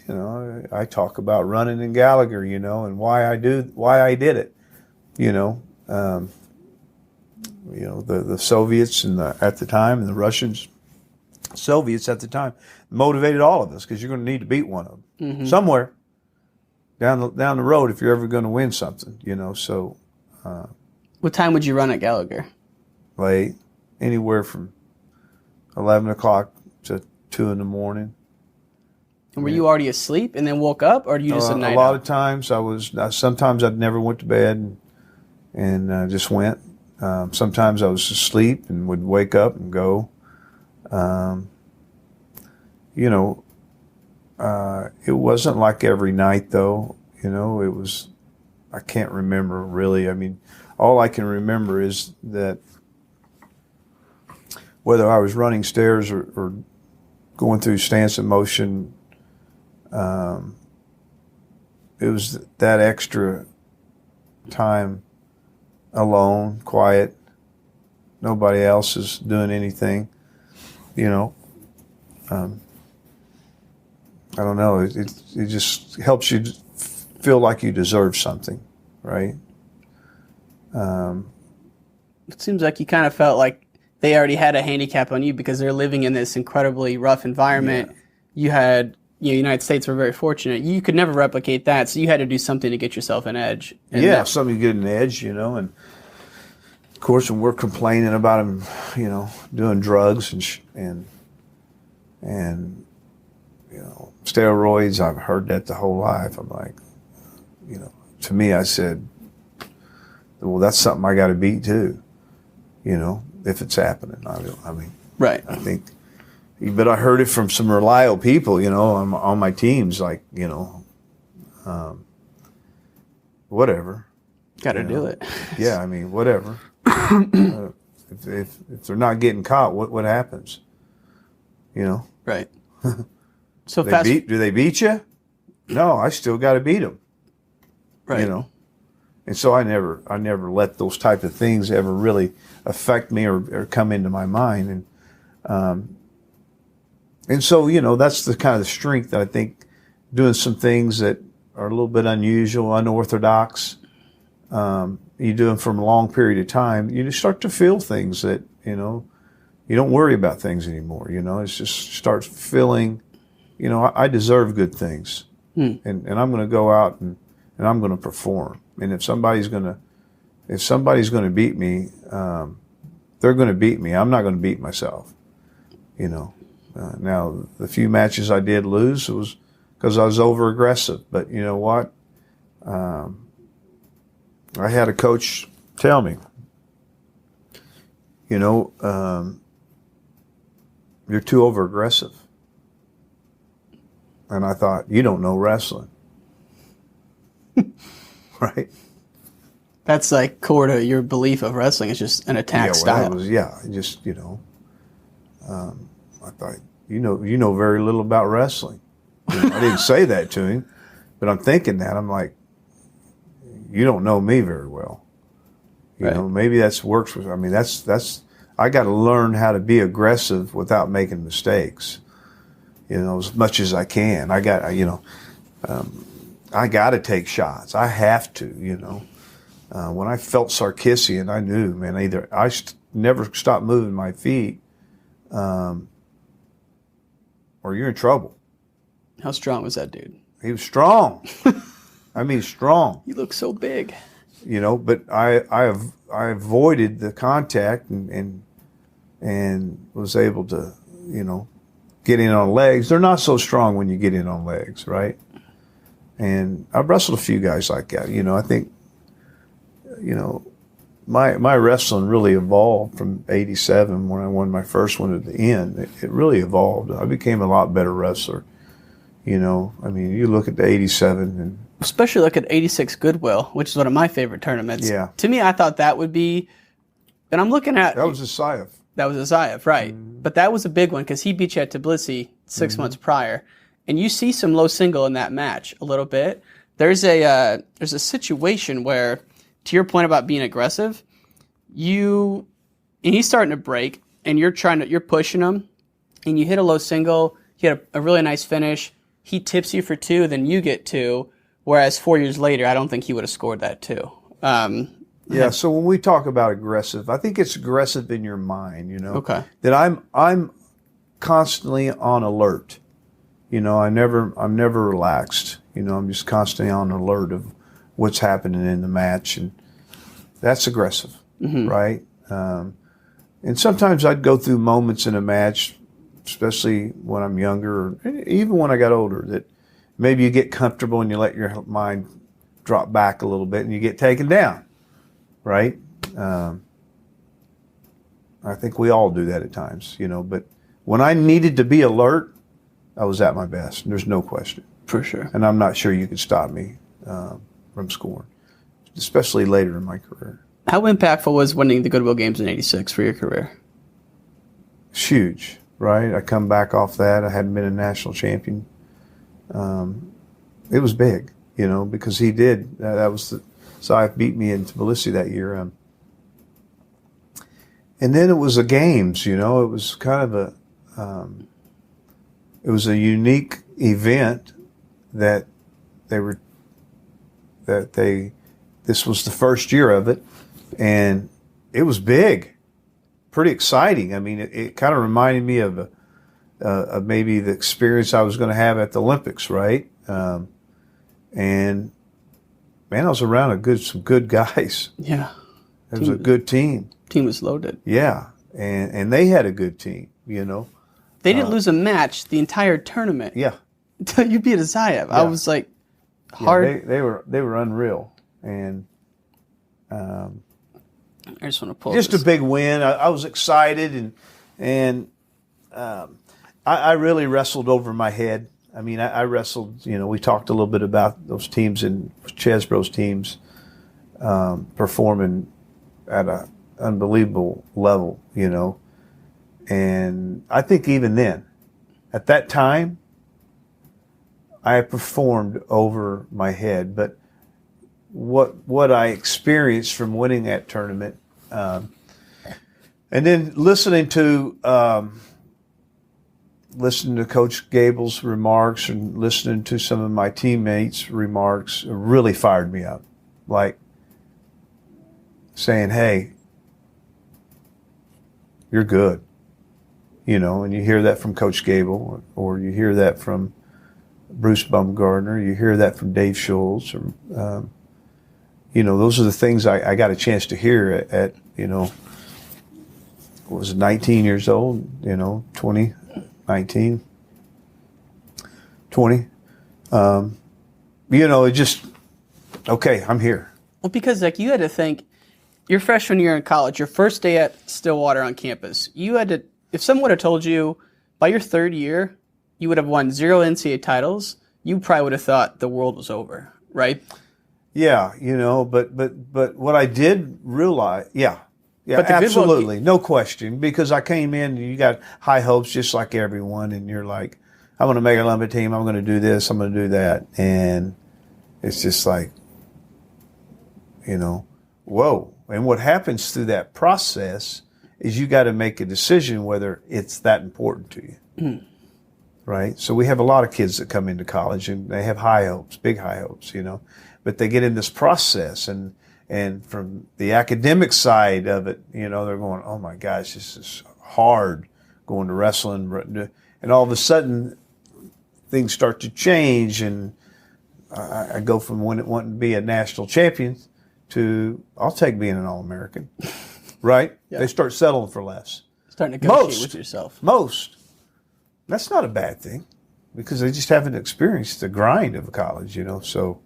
Speaker 3: you know, I talk about running in Gallagher, you know, and why I did it, you know. You know, the Soviets at the time, and the Russians, Soviets at the time, motivated all of us, because you're going to need to beat one of them somewhere down the road if you're ever going to win something, you know. So,
Speaker 1: what time would you run at Gallagher?
Speaker 3: Late, anywhere from 11 o'clock to 2 in the morning.
Speaker 1: And were you already asleep and then woke up, or you just a night
Speaker 3: lot
Speaker 1: out?
Speaker 3: of times sometimes I'd never went to bed and just went. Sometimes I was asleep and would wake up and go. You know, it wasn't like every night though. You know, it was, I can't remember really. I mean, all I can remember is that whether I was running stairs or going through stance and motion, it was that extra time alone, quiet, nobody else is doing anything, you know. I don't know, it just helps you feel like you deserve something, right?
Speaker 1: It seems like you kind of felt like they already had a handicap on you because they're living in this incredibly rough environment. Yeah. United States were very fortunate. You could never replicate that, so you had to do something to get yourself an edge. And
Speaker 3: something to get an edge, you know. And of course, when we're complaining about them, you know, doing drugs and you know, steroids, I've heard that the whole life. I'm like, you know, to me, I said, well, that's something I got to beat too, you know, if it's happening. I mean,
Speaker 1: right.
Speaker 3: I think. But I heard it from some reliable people, you know, on my teams, like, you know, whatever.
Speaker 1: Got to do it.
Speaker 3: Yeah, I mean, whatever. If they're not getting caught, what happens? You know.
Speaker 1: Right. So
Speaker 3: do they beat you? No, I still got to beat them.
Speaker 1: Right.
Speaker 3: You know. And so I never let those type of things ever really affect me or come into my mind. And so, you know, that's the kind of the strength that I think, doing some things that are a little bit unusual, unorthodox, you do them for a long period of time, you just start to feel things that, you know, you don't worry about things anymore, you know. It's just starts feeling, you know, I deserve good things. And I'm going to go out and I'm going to perform. And if somebody's going to beat me, they're going to beat me. I'm not going to beat myself, you know. Now, the few matches I did lose, it was because I was over aggressive. But you know what? I had a coach tell me, you know, you're too over aggressive. And I thought, you don't know wrestling. right?
Speaker 1: That's like core to your belief of wrestling. It's just an attack style.
Speaker 3: Just, I thought, you know very little about wrestling. I didn't say that to him, but I'm thinking that. I'm like, you don't know me very well. You know, maybe that's works with, I mean, that's, I got to learn how to be aggressive without making mistakes, as much as I can. I got to take shots. I have to, when I felt Sarkisian, I knew, man, either I never stopped moving my feet, or you're in trouble.
Speaker 1: How strong was that dude?
Speaker 3: He was strong. I mean, strong.
Speaker 1: You look so big.
Speaker 3: But I avoided the contact and was able to, get in on legs. They're not so strong when you get in on legs, right? And I've wrestled a few guys like that. I think, my wrestling really evolved from '87 when I won my first one at the end. It really evolved. I became a lot better wrestler. I mean, you look at the '87 and
Speaker 1: especially look at '86 Goodwill, which is one of my favorite tournaments.
Speaker 3: Yeah.
Speaker 1: To me, I thought that would be, and I'm looking at
Speaker 3: that was a Saif.
Speaker 1: That was Azayev, right? But that was a big one because he beat you at Tbilisi 6 months prior, and you see some low single in that match a little bit. There's a situation where, to your point about being aggressive, and he's starting to break, and you're pushing him, and you hit a low single. He had a really nice finish. He tips you for 2, then you get 2. Whereas 4 years later, I don't think he would have scored that 2.
Speaker 3: Yeah. So when we talk about aggressive, I think it's aggressive in your mind.
Speaker 1: Okay.
Speaker 3: That I'm constantly on alert. I'm never relaxed. I'm just constantly on alert of what's happening in the match, and that's aggressive, right? And sometimes I'd go through moments in a match, especially when I'm younger, or even when I got older, that maybe you get comfortable and you let your mind drop back a little bit and you get taken down, right? I think we all do that at times, but when I needed to be alert, I was at my best. And there's no question.
Speaker 1: For sure.
Speaker 3: And I'm not sure you could stop me from scoring, especially later in my career.
Speaker 1: How impactful was winning the Goodwill Games in '86 for your career?
Speaker 3: It's huge, right? I come back off that. I hadn't been a national champion. It was big, because he did. That was Saif beat me in Tbilisi that year. And then it was the games, it was kind of it was a unique event that this was the first year of it, and it was big, pretty exciting. I mean, it kind of reminded me of maybe the experience I was going to have at the Olympics, right? And man, I was around some good guys.
Speaker 1: Yeah,
Speaker 3: it was a good team.
Speaker 1: Team was loaded.
Speaker 3: Yeah, and they had a good team.
Speaker 1: They didn't lose a match the entire tournament.
Speaker 3: Yeah,
Speaker 1: until you beat Azayev.
Speaker 3: Yeah.
Speaker 1: I was like, hard.
Speaker 3: Yeah, they were unreal, and
Speaker 1: I just want to pull
Speaker 3: just
Speaker 1: this.
Speaker 3: a big win. I was excited, and I really wrestled over my head. I mean, I wrestled. We talked a little bit about those teams and Chesbro's teams performing at an unbelievable level. And I think even then, at that time, I performed over my head. But what I experienced from winning that tournament, and then listening to Coach Gable's remarks and listening to some of my teammates' remarks really fired me up. Like saying, hey, you're good. And you hear that from Coach Gable, or you hear that from Bruce Baumgartner, you hear that from Dave Schultz, or, those are the things I got a chance to hear at was 19 years old, 20, 19, 20. It just, okay, I'm here.
Speaker 1: Well, because you had to think, your freshman year in college, your first day at Stillwater on campus, you had to, if someone would have told you by your third year you would have won 0 NCAA titles, you probably would have thought the world was over, right?
Speaker 3: Yeah, but what I did realize, yeah,
Speaker 1: But the
Speaker 3: absolutely, no question, because I came in and you got high hopes just like everyone, and you're like, I'm going to make an Olympic team, I'm going to do this, I'm going to do that, and it's just like, whoa. And what happens through that process is you got to make a decision whether it's that important to you, right? So we have a lot of kids that come into college and they have high hopes, big high hopes, but they get in this process and from the academic side of it, they're going, oh my gosh, this is hard going to wrestling. And all of a sudden things start to change, and I go from wanting to be a national champion to I'll take being an All-American, right? Yeah. They start settling for less.
Speaker 1: Start negotiating with yourself.
Speaker 3: Most. That's not a bad thing because they just haven't experienced the grind of college, So,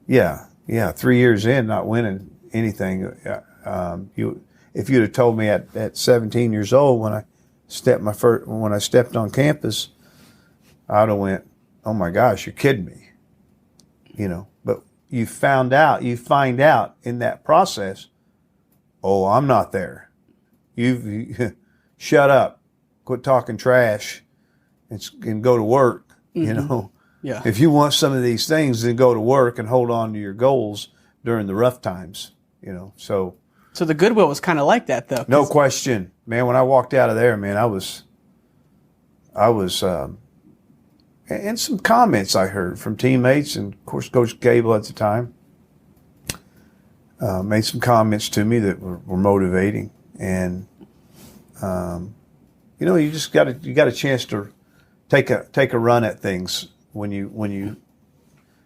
Speaker 3: yeah, 3 years in, not winning anything. If you'd have told me at 17 years old when I stepped on campus, I'd have went, oh my gosh, you're kidding me, But you find out in that process, oh, I'm not there. You shut up, quit talking trash, and go to work.
Speaker 1: Yeah.
Speaker 3: If you want some of these things, then go to work and hold on to your goals during the rough times. So
Speaker 1: the Goodwill was kind of like that, though.
Speaker 3: No question, man. When I walked out of there, man, I was, and some comments I heard from teammates, and of course Coach Gable at the time made some comments to me that were motivating, and you just got a chance to take a run at things when you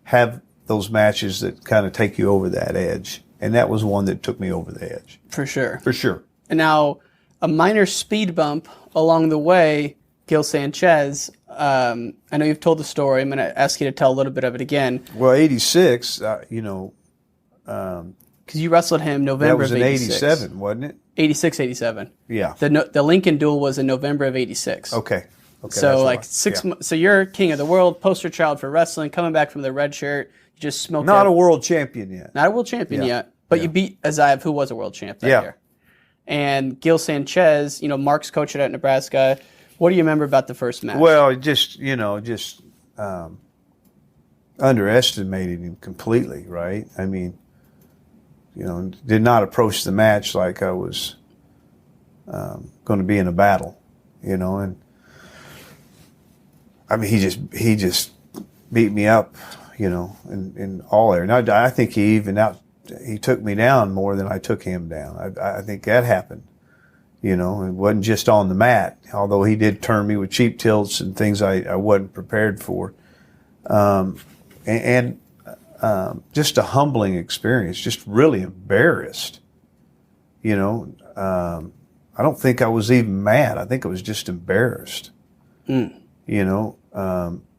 Speaker 3: have those matches that kind of take you over that edge, and that was one that took me over the edge.
Speaker 1: For sure.
Speaker 3: And
Speaker 1: now, a minor speed bump along the way, Gil Sanchez. I know you've told the story. I'm going to ask you to tell a little bit of it again.
Speaker 3: Well, 86,
Speaker 1: because you wrestled him November of 86.
Speaker 3: That was in 87, wasn't it?
Speaker 1: 86, 87.
Speaker 3: Yeah.
Speaker 1: The Lincoln Duel was in November of 86.
Speaker 3: Okay.
Speaker 1: So like 6 months. So you're king of the world, poster child for wrestling, coming back from the red shirt. You just smoked.
Speaker 3: Not a world champion yet.
Speaker 1: Not a world champion yet, but you beat Azaev, who was a world champ that year. And Gil Sanchez, Mark's coach at Nebraska. What do you remember about the first match?
Speaker 3: Well, just underestimated him completely, right? I mean, did not approach the match like I was going to be in a battle, and I mean, he just beat me up, in all there. And I think he took me down more than I took him down. I think that happened. It wasn't just on the mat, although he did turn me with cheap tilts and things I wasn't prepared for. And just a humbling experience, just really embarrassed. I don't think I was even mad. I think I was just embarrassed. And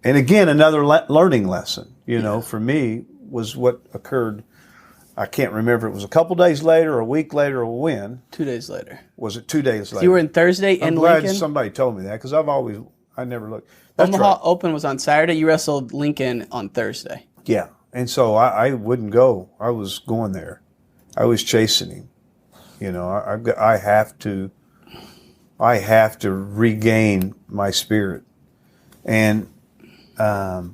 Speaker 3: again, another learning lesson, for me was what occurred. I can't remember if it was a couple days later, or a week later, or when.
Speaker 1: 2 days later.
Speaker 3: Was it 2 days later?
Speaker 1: So you were in Thursday in Lincoln?
Speaker 3: I'm glad somebody told me that because I never looked.
Speaker 1: Omaha Open was on Saturday. You wrestled Lincoln on Thursday.
Speaker 3: Yeah. And so I wouldn't go. I was going there. I was chasing him. I have to regain my spirit. And
Speaker 1: so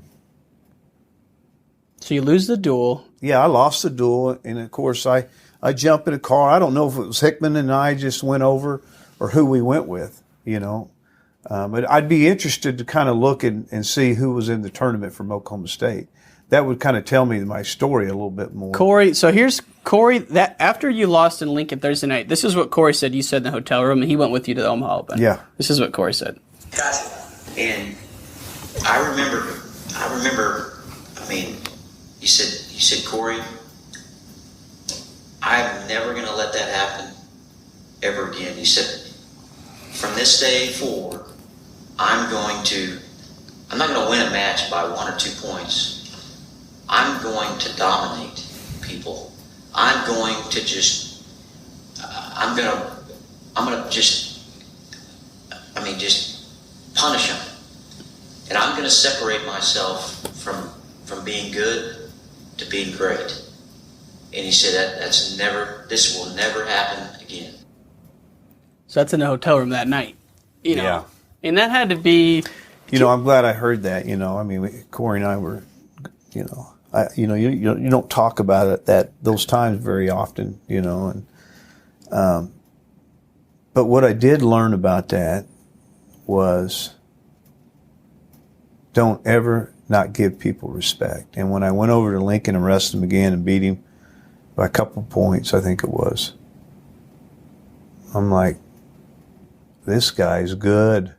Speaker 1: you lose the duel.
Speaker 3: Yeah, I lost the duel, and of course I jumped in a car. I don't know if it was Hickman and I just went over or who we went with, But I'd be interested to kind of look and see who was in the tournament from Oklahoma State. That would kind of tell me my story a little bit more.
Speaker 1: Corey, so here's Corey. That after you lost in Lincoln Thursday night, this is what Corey said. You said in the hotel room, and he went with you to the Omaha Open.
Speaker 3: Yeah.
Speaker 1: This is what Corey said.
Speaker 4: Gotcha. And I remember. I mean, you said, Corey, I'm never going to let that happen ever again. You said, from this day forward, I'm not going to win a match by 1 or 2 points. I'm going to dominate people. I'm going to just punish them. And I'm going to separate myself from being good to being great. And he said this will never happen again.
Speaker 1: So that's in the hotel room that night, you know.
Speaker 3: Yeah.
Speaker 1: And that had to be.
Speaker 3: You know, I'm glad I heard that. You know, I mean, Corey and I were, you know, you don't talk about it those times very often, you know, and but what I did learn about that was don't ever not give people respect. And when I went over to Lincoln and wrestled him again and beat him by a couple points, I think it was, I'm like, this guy's good.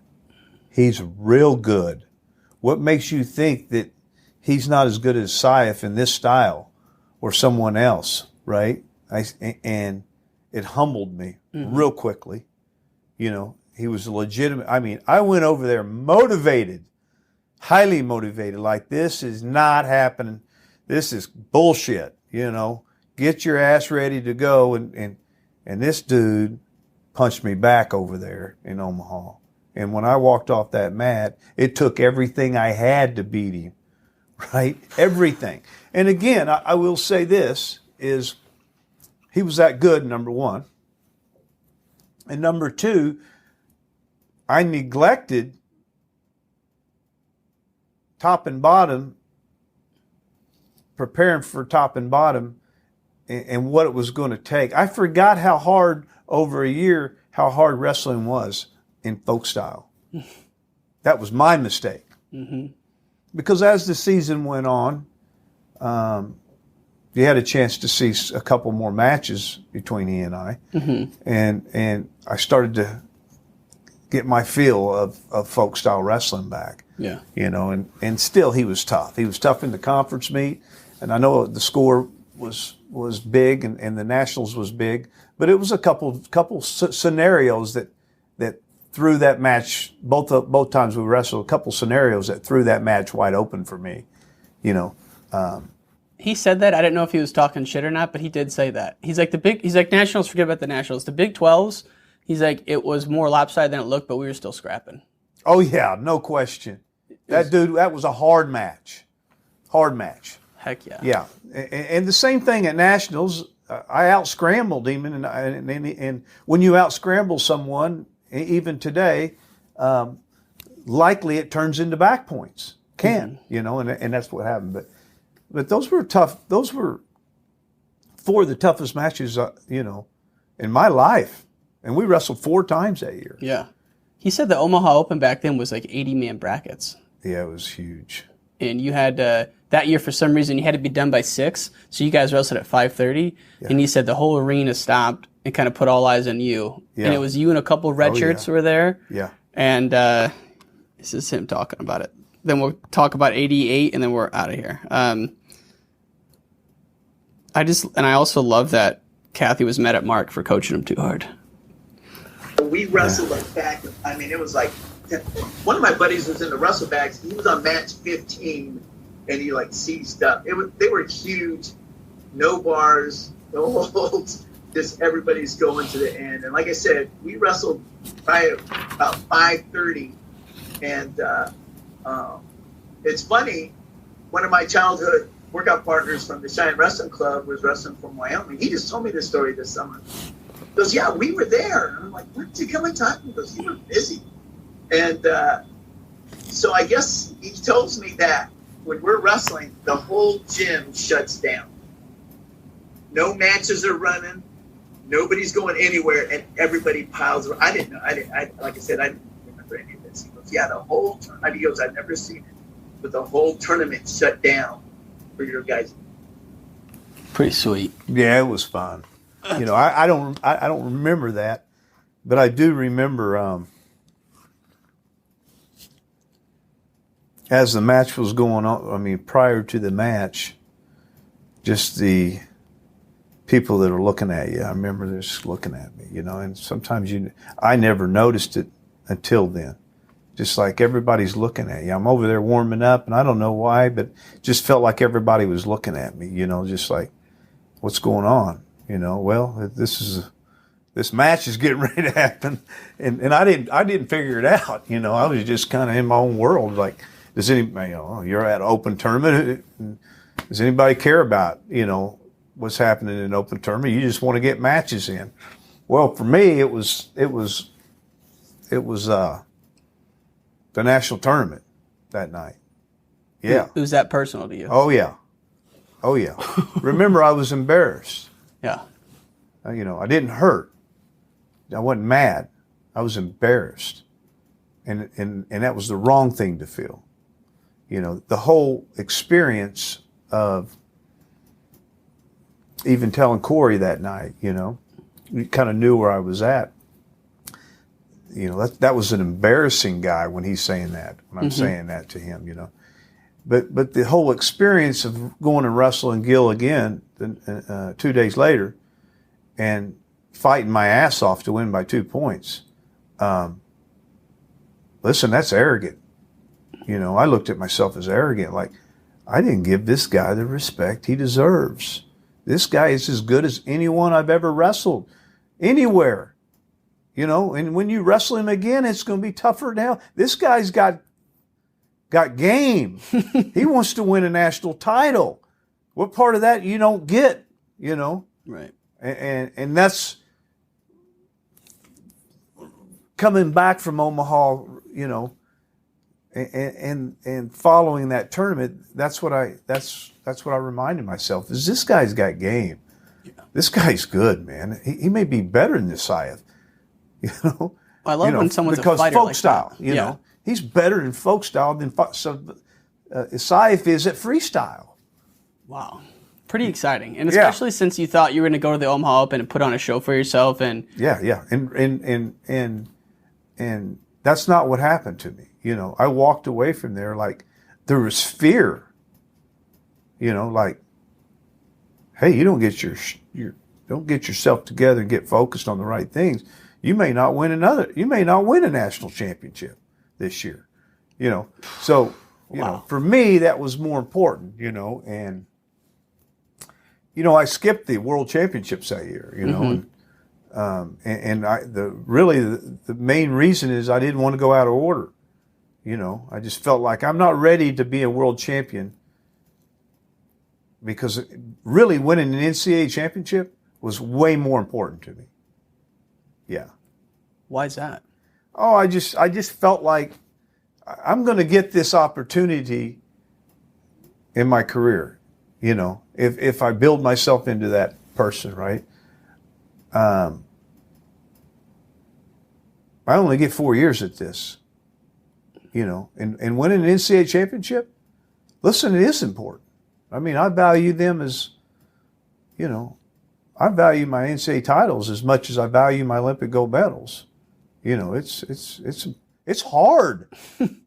Speaker 3: He's real good. What makes you think that he's not as good as Saif in this style or someone else, right? And it humbled me real quickly. You know, he was legitimate. I mean, I went over there motivated, highly motivated, like this is not happening. This is bullshit, you know. Get your ass ready to go. And this dude punched me back over there in Omaha. And when I walked off that mat, it took everything I had to beat him, right? Everything. And again, I will say this, is he was that good, number one. And number two, I neglected top and bottom, preparing for top and bottom and what it was going to take. I forgot how hard over a year, how hard wrestling was in folk style. That was my mistake. Mm-hmm. Because as the season went on, you had a chance to see a couple more matches between he and I. Mm-hmm. And I started to get my feel of folk style wrestling back.
Speaker 1: Yeah.
Speaker 3: You know, and still he was tough. He was tough in the conference meet. And I know the score was big and the nationals was big, but it was a couple scenarios that threw that match, both times we wrestled, a couple scenarios that threw that match wide open for me, you know.
Speaker 1: He said that. I didn't know if he was talking shit or not, but he did say that. He's like nationals, forget about the nationals. The Big 12s, he's like, it was more lopsided than it looked, but we were still scrapping.
Speaker 3: Oh yeah, no question. That was a hard match. Hard match.
Speaker 1: Heck yeah.
Speaker 3: Yeah. And the same thing at nationals, I out-scrambled him, and when you out-scramble someone, even today, likely it turns into back points. You know, and that's what happened. But those were tough. Those were four of the toughest matches, you know, in my life. And we wrestled 4 times that year.
Speaker 1: Yeah. He said the Omaha Open back then was like 80-man brackets.
Speaker 3: Yeah, it was huge.
Speaker 1: And you had, that year for some reason, you had to be done by 6. So you guys wrestled at 5:30. Yeah. And he said the whole arena stopped and kind of put all eyes on you. Yeah. And it was you and a couple of red shirts were there.
Speaker 3: Yeah.
Speaker 1: And this is him talking about it. Then we'll talk about 88, and then we're out of here. I also love that Kathy was mad at Mark for coaching him too hard.
Speaker 6: We wrestled like back. I mean, it was like one of my buddies was in the wrestle bags. He was on match 15, and he like seized up. They were huge, no bars, no holds. Just everybody's going to the end. And like I said, we wrestled by about 5:30, and it's funny. One of my childhood workout partners from the Cheyenne Wrestling Club was wrestling from Wyoming. He just told me this story this summer. He goes, yeah, we were there. And I'm like, when did you come in time? He goes, you were busy. And so I guess he tells me that when we're wrestling, the whole gym shuts down. No matches are running. Nobody's going anywhere, and everybody piles around. I didn't know. Like I said, I didn't remember any of this. He goes, yeah, the whole tournament. He goes, I've never seen it, but the whole tournament shut down for your guys.
Speaker 1: Pretty sweet.
Speaker 3: Yeah, it was fun. You know, I don't remember that, but I do remember as the match was going on. I mean, prior to the match, just the people that are looking at you. I remember they're just looking at me, you know, and sometimes I never noticed it until then. Just like everybody's looking at you. I'm over there warming up, and I don't know why, but just felt like everybody was looking at me, you know, just like, what's going on? You know, well, this match is getting ready to happen, and I didn't figure it out. You know, I was just kind of in my own world. Like, does anybody? You know, you're at an open tournament. Does anybody care about, you know, what's happening in an open tournament. You just want to get matches in. Well, for me, it was the national tournament that night. Yeah.
Speaker 1: It was that personal to you?
Speaker 3: Oh yeah. Remember, I was embarrassed.
Speaker 1: Yeah.
Speaker 3: I didn't hurt. I wasn't mad. I was embarrassed, and that was the wrong thing to feel. The whole experience of even telling Corey that night, you kind of knew where I was at. That was an embarrassing guy when he's saying that, when I'm saying that to him, But the whole experience of going and wrestling Gil again 2 days later and fighting my ass off to win by 2 points, listen, that's arrogant. I looked at myself as arrogant, like I didn't give this guy the respect he deserves. This guy is as good as anyone I've ever wrestled anywhere. And when you wrestle him again, it's going to be tougher now. This guy's got game. He wants to win a national title. What part of that you don't get,
Speaker 1: Right.
Speaker 3: And that's coming back from Omaha, and following that tournament. That's what I reminded myself is this guy's got game. Yeah. This guy's good, man. He may be better than Isaev,
Speaker 1: I love when someone's
Speaker 3: because
Speaker 1: a fighter
Speaker 3: folk
Speaker 1: like
Speaker 3: style,
Speaker 1: that. Yeah.
Speaker 3: He's better in folk style than Isaev is at freestyle.
Speaker 1: Wow. Pretty exciting. And especially since you thought you were going to go to the Omaha Open and put on a show for yourself. And
Speaker 3: yeah. And that's not what happened to me. I walked away from there like there was fear. Like, hey, you don't get don't get yourself together and get focused on the right things. You may not win a national championship this year. So, for me, that was more important, and, I skipped the world championships that year, and the main reason is I didn't want to go out of order. I just felt like I'm not ready to be a world champion because really winning an NCAA championship was way more important to me. Yeah.
Speaker 1: Why is that?
Speaker 3: Oh, I just felt like I'm going to get this opportunity in my career, if I build myself into that person, right? I only get 4 years at this, and winning an NCAA championship, listen, it is important. I mean, I value them as, I value my NCAA titles as much as I value my Olympic gold medals. It's hard.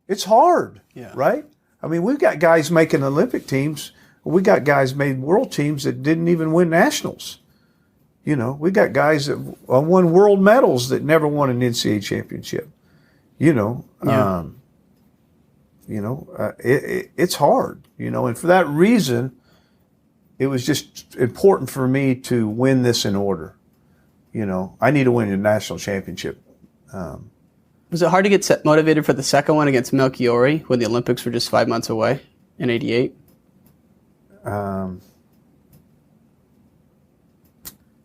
Speaker 3: It's hard, right? I mean, we've got guys making Olympic teams. We got guys made world teams that didn't even win nationals. We got guys that won world medals that never won an NCAA championship. It's hard, and for that reason, it was just important for me to win this in order. I need to win a national championship.
Speaker 1: Was it hard to get motivated for the second one against Melchiori when the Olympics were just 5 months away in '88?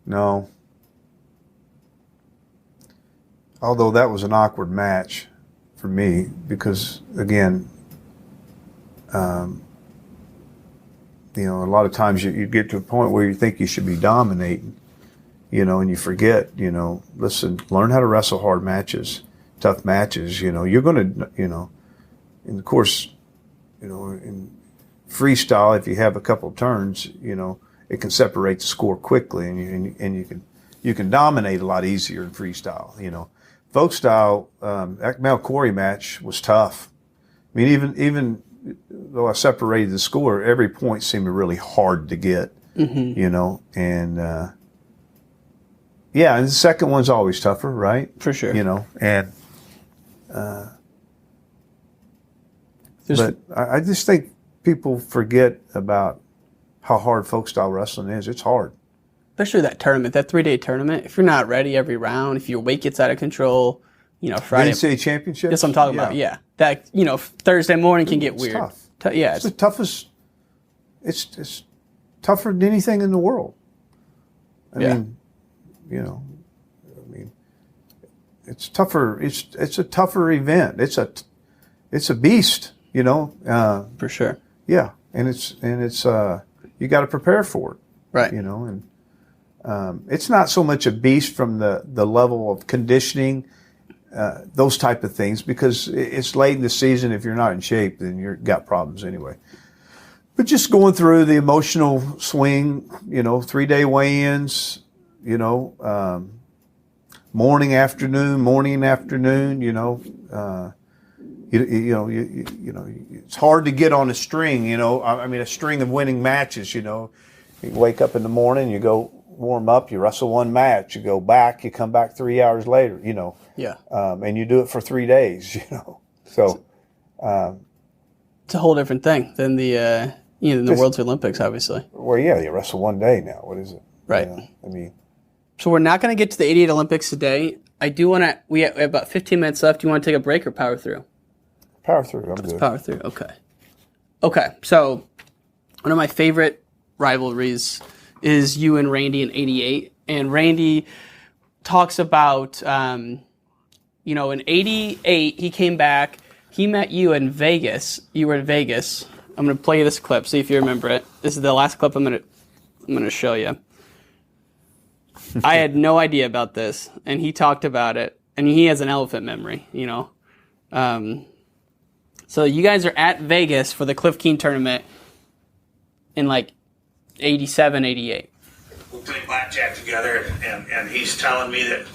Speaker 3: No. Although that was an awkward match for me because, again, a lot of times you get to a point where you think you should be dominating, and you forget, listen, learn how to wrestle hard matches, tough matches, you're going to, and of course, in freestyle, if you have a couple of turns, it can separate the score quickly and you can dominate a lot easier in freestyle, Folk style, that Mel Corey match was tough. I mean, even though I separated the score, every point seemed really hard to get, and and the second one's always tougher, right?
Speaker 1: For sure.
Speaker 3: And but I just think people forget about how hard folk style wrestling is. It's hard.
Speaker 1: Especially that tournament, that 3-day tournament. If you're not ready every round, if your weight gets out of control, Friday.
Speaker 3: NCAA championship?
Speaker 1: That's what I'm talking about, yeah. That, Thursday morning can get weird.
Speaker 3: Tough.
Speaker 1: Yeah.
Speaker 3: It's the toughest, it's tougher than anything in the world. I mean, you know, it's tougher. It's a tougher event. It's a beast, you know.
Speaker 1: For sure.
Speaker 3: Yeah, and it's you got to prepare for it,
Speaker 1: right?
Speaker 3: You know, and it's not so much a beast from the level of conditioning, those type of things, because it's late in the season. If you're not in shape, then you've got problems anyway. But just going through the emotional swing, you know, 3-day weigh-ins, you know, morning, afternoon, you know. You know, it's hard to get on a string, you know. I mean, a string of winning matches, you know. You wake up in the morning, you go warm up, you wrestle one match, you go back, you come back 3 hours later, you know.
Speaker 1: Yeah.
Speaker 3: And you do it for 3 days, you know. So
Speaker 1: it's a whole different thing than the World's Olympics, obviously.
Speaker 3: Well, yeah, you wrestle one day now. What is it?
Speaker 1: Right.
Speaker 3: You know, I mean.
Speaker 1: So we're not going to get to the 88 Olympics today. I do want to. We have about 15 minutes left. Do you want to take a break or power through?
Speaker 3: Power through. I'm good.
Speaker 1: Power through. Okay. So one of my favorite rivalries is you and Randy in 88. And Randy talks about, you know, in 88, he came back. He met you in Vegas. You were in Vegas. I'm going to play you this clip. See if you remember it. This is the last clip I'm going to show you. I had no idea about this, and he talked about it. And he has an elephant memory, you know. So you guys are at Vegas for the Cliff Keen tournament in like 87, 88.
Speaker 7: We played blackjack together, and he's telling me that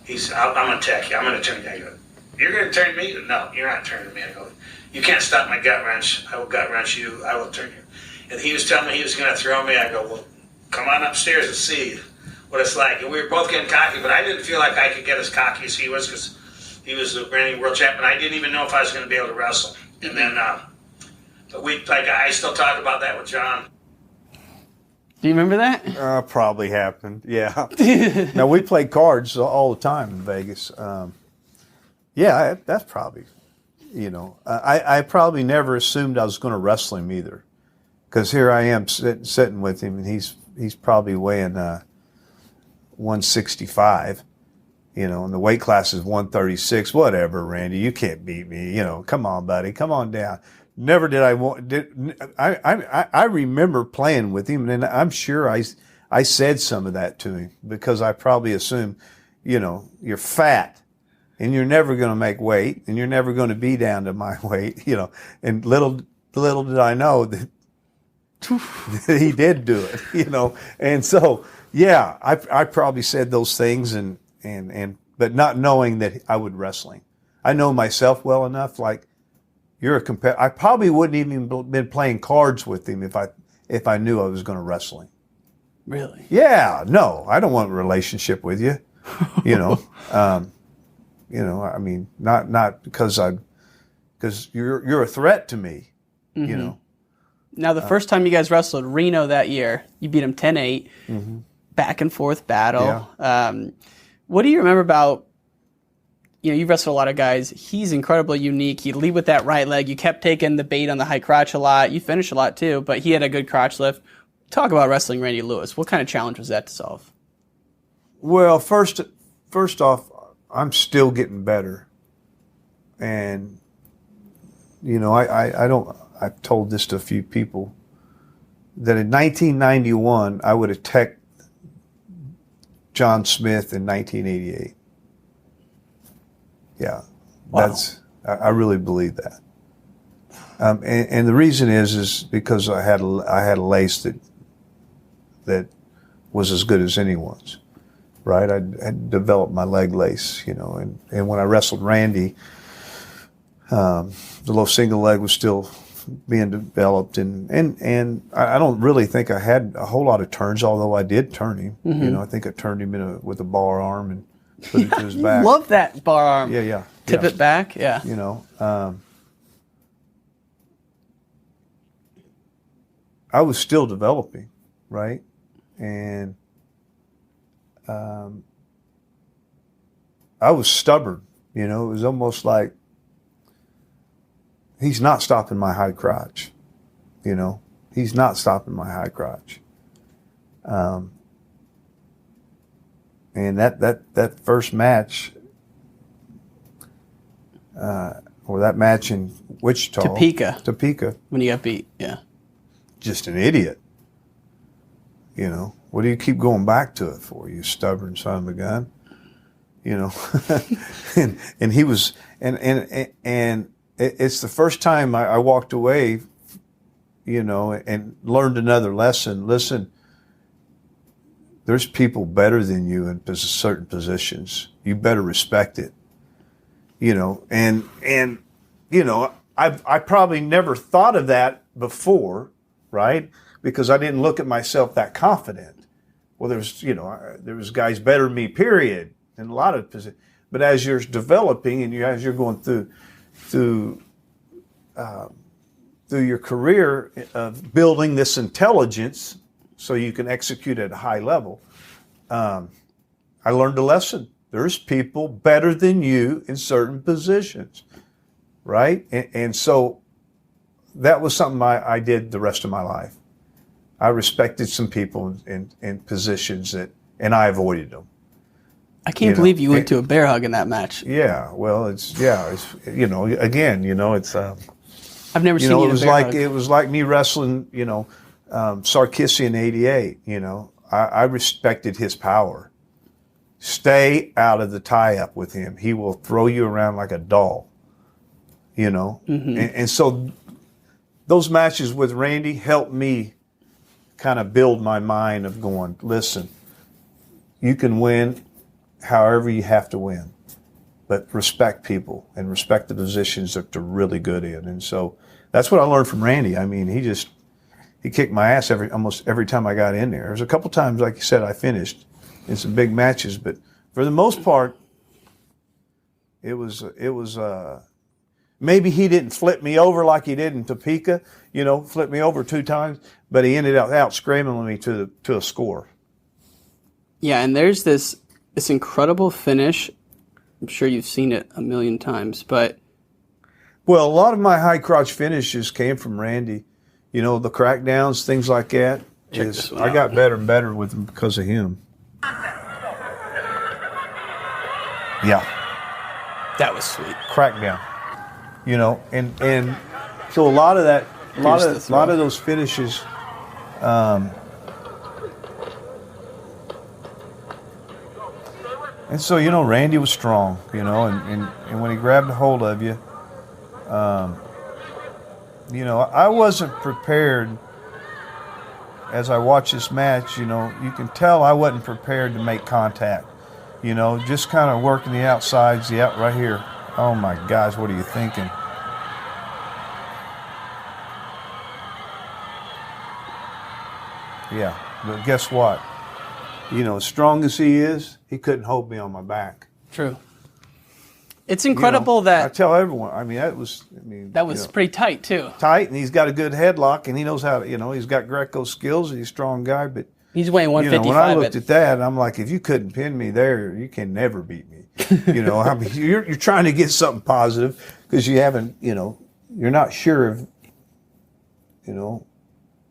Speaker 7: I'm going to attack you. I'm going to turn you. I go, you're going to turn me? No, you're not turning me. I go, you can't stop my gut wrench. I will gut wrench you. I will turn you. And he was telling me he was going to throw me. I go, well, come on upstairs and see what it's like. And we were both getting cocky, but I didn't feel like I could get as cocky as he was, because he was the reigning world champion. I didn't even know if I was going to be able to wrestle. And then, but I still talk about that with John.
Speaker 1: Do you remember that?
Speaker 3: Probably happened. Yeah. Now we played cards all the time in Vegas. Yeah, that's probably, you know, I probably never assumed I was going to wrestle him either, because here I am sitting with him, and he's probably weighing 165. You know, and the weight class is 136. Whatever, Randy, you can't beat me. You know, come on, buddy, come on down. Never did I remember playing with him, and I'm sure I said some of that to him, because I probably assumed, you know, you're fat, and you're never going to make weight, and you're never going to be down to my weight, you know. And little did I know that he did do it, you know. And so, yeah, I probably said those things, and but not knowing that I would wrestling. I know myself well enough. Like, you're a competitor. I probably wouldn't even been playing cards with him if I knew I was going to wrestle him.
Speaker 1: Really?
Speaker 3: Yeah. No, I don't want a relationship with you. You know. You know. I mean, not because you're a threat to me. Mm-hmm. You know.
Speaker 1: Now, the first time you guys wrestled, Reno that year, you beat him 10-8. Mm-hmm. Back and forth battle. Yeah. What do you remember about, you know, you've wrestled a lot of guys. He's incredibly unique. You lead with that right leg. You kept taking the bait on the high crotch a lot. You finished a lot too, but he had a good crotch lift. Talk about wrestling Randy Lewis. What kind of challenge was that to solve?
Speaker 3: Well, first off, I'm still getting better. And, you know, I've told this to a few people, that in 1991, I would have teched John Smith in 1988. Yeah, wow. I really believe that. And the reason is because I had a lace that was as good as anyone's, right? I developed my leg lace, you know, and when I wrestled Randy, the low single leg was still being developed, and I don't really think I had a whole lot of turns, although I did turn him. Mm-hmm. You know, I think I turned him with a bar arm and put it to his back.
Speaker 1: Love that bar arm.
Speaker 3: Yeah.
Speaker 1: Tip it back. Yeah.
Speaker 3: You know, I was still developing, right? And I was stubborn. You know, it was almost like, he's not stopping my high crotch, you know. He's not stopping my high crotch. And that first match, or that match in Wichita. Topeka.
Speaker 1: When you got beat, yeah.
Speaker 3: Just an idiot. You know, what do you keep going back to it for, you stubborn son of a gun? You know, and he was, and it's the first time I walked away, you know, and learned another lesson. Listen, there's people better than you in certain positions. You better respect it. You know, and you know, I probably never thought of that before, right? Because I didn't look at myself that confident. Well, there was guys better than me, period, in a lot of positions. But as you're developing and as you're going through your career of building this intelligence so you can execute at a high level, I learned a lesson. There's people better than you in certain positions, right? And so that was something I did the rest of my life. I respected some people in positions and I avoided them.
Speaker 1: I can't believe you went to a bear hug in that match.
Speaker 3: Yeah, well, it's you know, again, you know, it's
Speaker 1: I've never seen you in a bear hug.
Speaker 3: It was like me wrestling, you know, Sarkisian 88, you know. I respected his power. Stay out of the tie-up with him. He will throw you around like a doll, you know. Mm-hmm. And so those matches with Randy helped me kind of build my mind of going, listen, you can win however you have to win, but respect people and respect the positions that they're really good in. And so that's what I learned from Randy. I mean, he kicked my ass almost every time I got in there. There was a couple times, like you said, I finished in some big matches, but for the most part, it was maybe he didn't flip me over like he did in Topeka, you know, flip me over 2 times, but he ended up out screaming me to a score.
Speaker 1: Yeah, and there's this incredible finish. I'm sure you've seen it a million times, but
Speaker 3: well, a lot of my high crotch finishes came from Randy. You know, the crackdowns, things like that. I got better and better with them because of him. Yeah.
Speaker 1: That was sweet.
Speaker 3: Crackdown. You know, and so a lot of those finishes, and so, you know, Randy was strong, you know, and when he grabbed a hold of you, you know, I wasn't prepared. As I watched this match, you know, you can tell I wasn't prepared to make contact. You know, just kind of working the outsides, right here. Oh my gosh, what are you thinking? Yeah, but guess what? You know, as strong as he is, he couldn't hold me on my back.
Speaker 1: True. It's incredible that
Speaker 3: I tell everyone. I mean,
Speaker 1: that was pretty tight too.
Speaker 3: Tight, and he's got a good headlock, and he knows how to. You know, he's got Greco skills, and he's a strong guy. But
Speaker 1: he's weighing 155.
Speaker 3: You know, when I looked at that, I'm like, if you couldn't pin me there, you can never beat me. You know, I mean, you're trying to get something positive because you haven't. You know, you're not sure if, you know,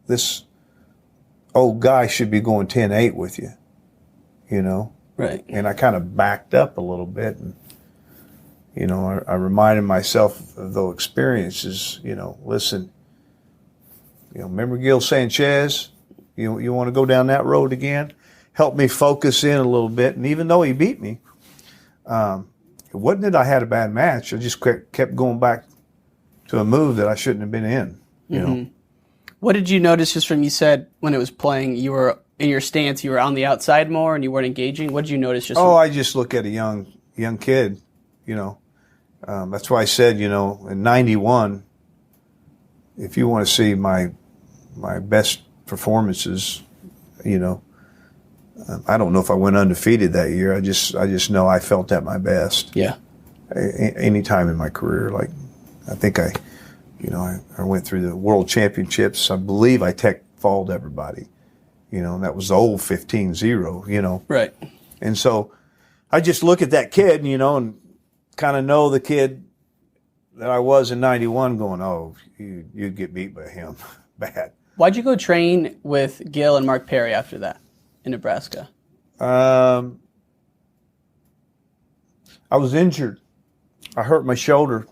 Speaker 3: this old guy should be going 10-8 with you. You know,
Speaker 1: right? And
Speaker 3: I kind of backed up a little bit and. You know, I reminded myself of those experiences. You know, listen. You know, remember Gil Sanchez? You want to go down that road again? Help me focus in a little bit. And even though he beat me, it wasn't that I had a bad match. I just kept going back to a move that I shouldn't have been in. You know.
Speaker 1: What did you notice just from you said when it was playing? You were in your stance. You were on the outside more, and you weren't engaging. What did you notice? Just
Speaker 3: I just look at a young kid. You know. That's why I said, you know, in 91, if you want to see my best performances, you know, I don't know if I went undefeated that year. I just know I felt at my best.
Speaker 1: Yeah.
Speaker 3: Any time in my career, like I think I went through the World Championships. I believe I falled everybody, you know, and that was the old 15-0, you know.
Speaker 1: Right.
Speaker 3: And so I just look at that kid, you know, and kind of know the kid that I was in 91 going, oh, you'd get beat by him bad.
Speaker 1: Why'd you go train with Gil and Mark Perry after that in Nebraska?
Speaker 3: I was injured. I hurt my shoulder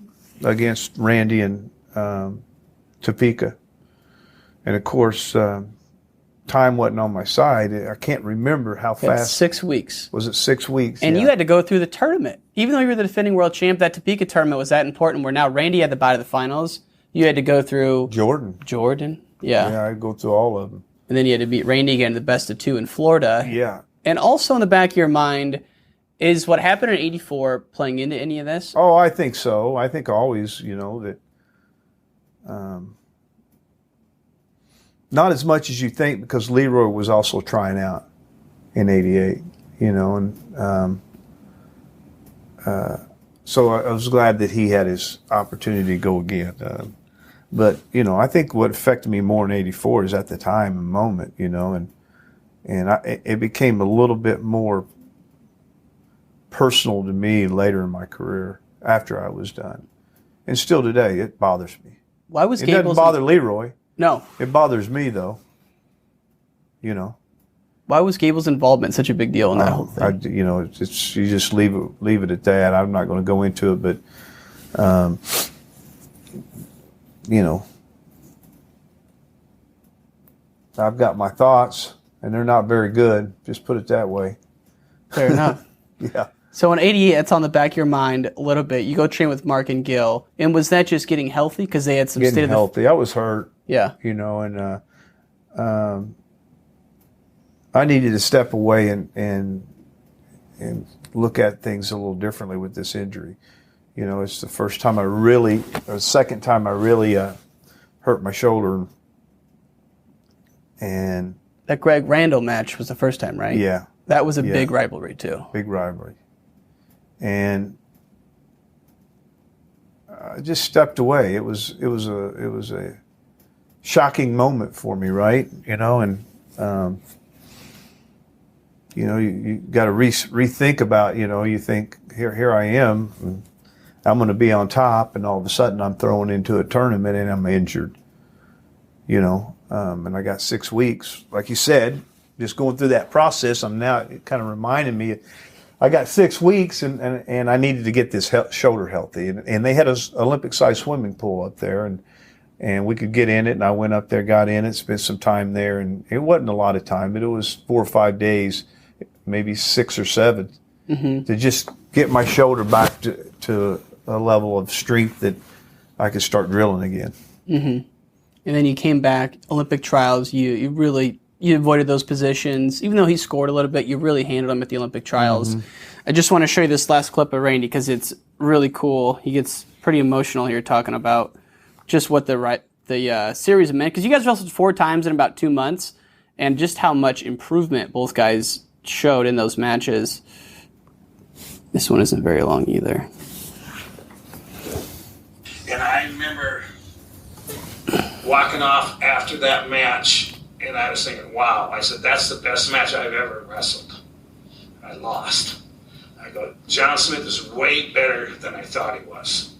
Speaker 3: against Randy and Topeka. And, of course, time wasn't on my side. I can't remember how fast.
Speaker 1: 6 weeks.
Speaker 3: Was it 6 weeks?
Speaker 1: And you had to go through the tournament. Even though you were the defending world champ, that Topeka tournament was that important where now Randy had the bye to the finals. You had to go through Jordan. Yeah.
Speaker 3: Yeah, I'd go through all of them.
Speaker 1: And then you had to beat Randy again, the best of 2 in Florida.
Speaker 3: Yeah.
Speaker 1: And also in the back of your mind, is what happened in '84 playing into any of this?
Speaker 3: Oh, I think so. I think always, that not as much as you think, because LeRoy was also trying out in '88, and so I was glad that he had his opportunity to go again. But I think what affected me more in '84 is at the time and moment, and it became a little bit more personal to me later in my career after I was done, and still today it bothers me.
Speaker 1: Why was
Speaker 3: it doesn't bother LeRoy?
Speaker 1: No,
Speaker 3: it bothers me though.
Speaker 1: Why was Gable's involvement such a big deal in that whole thing?
Speaker 3: It's you just leave it at that. I'm not going to go into it, but I've got my thoughts, and they're not very good. Just put it that way.
Speaker 1: Fair enough.
Speaker 3: Yeah.
Speaker 1: So in '88, it's on the back of your mind a little bit. You go train with Mark and Gil, and was that just getting healthy because they had some
Speaker 3: getting healthy? I was hurt.
Speaker 1: Yeah.
Speaker 3: And I needed to step away and look at things a little differently with this injury. It's the first time second time I really hurt my shoulder. And
Speaker 1: that Greg Randall match was the first time, right?
Speaker 3: Yeah.
Speaker 1: That was a big rivalry too.
Speaker 3: Big rivalry. And I just stepped away. It was a shocking moment for me, right? And you got to rethink about, you think here I am, and I'm going to be on top, and all of a sudden I'm thrown into a tournament and I'm injured, and I got 6 weeks, like you said, just going through that process. I'm now kind of reminding me, I got 6 weeks and I needed to get this shoulder healthy, and they had an Olympic-sized swimming pool up there, and we could get in it, and I went up there, got in it, spent some time there, and it wasn't a lot of time, but it was 4 or 5 days, maybe 6 or 7, to just get my shoulder back to a level of strength that I could start drilling again.
Speaker 1: Mm-hmm. And then you came back, Olympic trials, you avoided those positions. Even though he scored a little bit, you really handled him at the Olympic trials. Mm-hmm. I just want to show you this last clip of Randy because it's really cool. He gets pretty emotional here talking about just what the series meant. Because you guys wrestled 4 times in about 2 months, and just how much improvement both guys showed in those matches. This one isn't very long either.
Speaker 7: And I remember walking off after that match, and I was thinking, wow, I said, that's the best match I've ever wrestled. I lost. I go, John Smith is way better than I thought he was.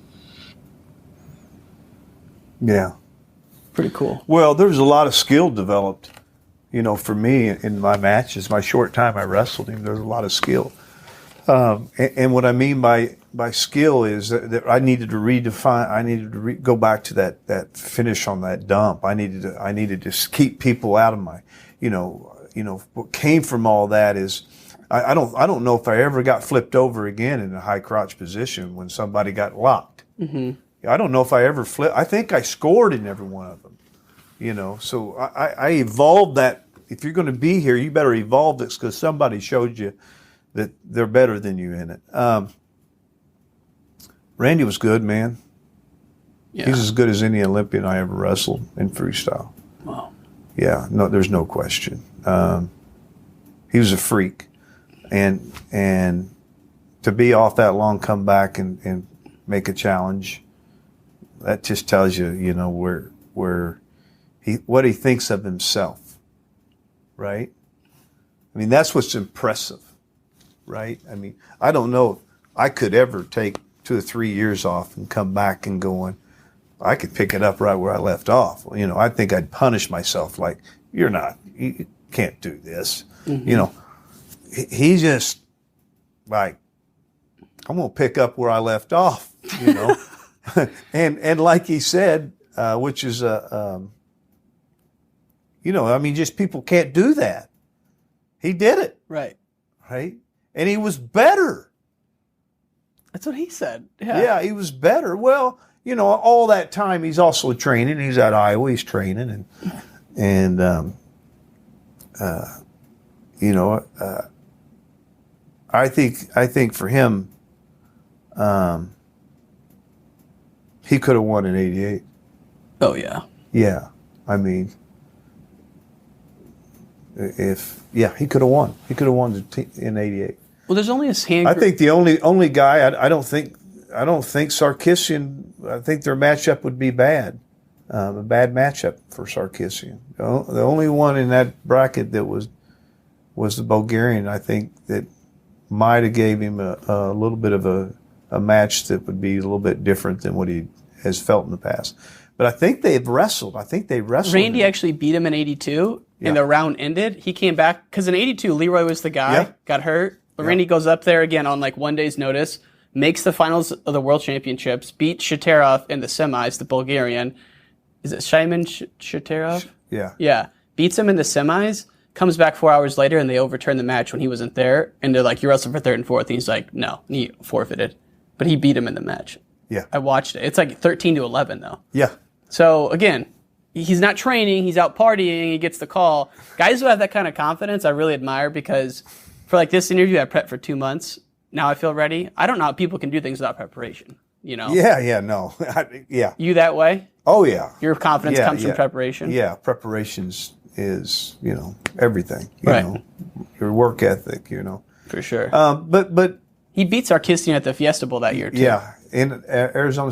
Speaker 3: Yeah.
Speaker 1: Pretty cool.
Speaker 3: Well, there was a lot of skill developed, for me in my matches. My short time I wrestled him, there was a lot of skill. And what I mean by skill is that I needed to redefine. I needed to go back to that finish on that dump. I needed to keep people out of my, what came from all that is I don't know if I ever got flipped over again in a high crotch position when somebody got locked. Mm-hmm. I don't know if I ever flipped. I think I scored in every one of them. So I evolved that. If you're going to be here, you better evolve this because somebody showed you that they're better than you in it. Randy was good, man. Yeah. He's as good as any Olympian I ever wrestled in freestyle.
Speaker 1: Wow.
Speaker 3: Yeah, no, there's no question. He was a freak, and to be off that long, come back and make a challenge, that just tells you, where what he thinks of himself, right? I mean, that's what's impressive. Right? I mean, I don't know if I could ever take 2 or 3 years off and come back and going, I could pick it up right where I left off. I think I'd punish myself like, you can't do this. Mm-hmm. He just like I'm going to pick up where I left off, you know. and like he said, which is, you know, I mean, just people can't do that. He did it.
Speaker 1: Right.
Speaker 3: Right? And he was better.
Speaker 1: That's what he said. Yeah.
Speaker 3: Yeah, he was better. Well, you know, all that time he's also training. He's at Iowa. He's training, and you know, I think for him, he could have won in '88.
Speaker 1: Oh yeah.
Speaker 3: Yeah, I mean, he could have won. He could have won in '88.
Speaker 1: Well, there's only a hand.
Speaker 3: I think the only guy I don't think Sarkisian. I think their matchup would be bad, a bad matchup for Sarkisian. The only one in that bracket that was the Bulgarian. I think that might have gave him a little bit of a match that would be a little bit different than what he has felt in the past. But I think they've wrestled.
Speaker 1: Randy actually beat him in '82, and the round ended. He came back because in '82 LeRoy was the guy, got hurt. But Randy goes up there again on like 1 day's notice, makes the finals of the World Championships, beats Shaterov in the semis, the Bulgarian. Is it Shaiman Shaterov?
Speaker 3: Yeah.
Speaker 1: Yeah. Beats him in the semis, comes back 4 hours later, and they overturn the match when he wasn't there. And they're like, you wrestled for third and fourth. And he's like, no, he forfeited. But he beat him in the match.
Speaker 3: Yeah.
Speaker 1: I watched it. It's like 13-11, though.
Speaker 3: Yeah.
Speaker 1: So, again, he's not training. He's out partying. He gets the call. Guys who have that kind of confidence, I really admire because for like this interview, I prepped for 2 months. Now I feel ready. I don't know how people can do things without preparation, you know?
Speaker 3: Yeah, no. Yeah.
Speaker 1: You that way?
Speaker 3: Oh, yeah.
Speaker 1: Your confidence comes from preparation?
Speaker 3: Yeah, preparations is, you know, everything. You
Speaker 1: Right.
Speaker 3: know, your work ethic, you know.
Speaker 1: For sure.
Speaker 3: But
Speaker 1: he beat Sarkisian at the Fiesta Bowl that year, too.
Speaker 3: yeah, in Arizona,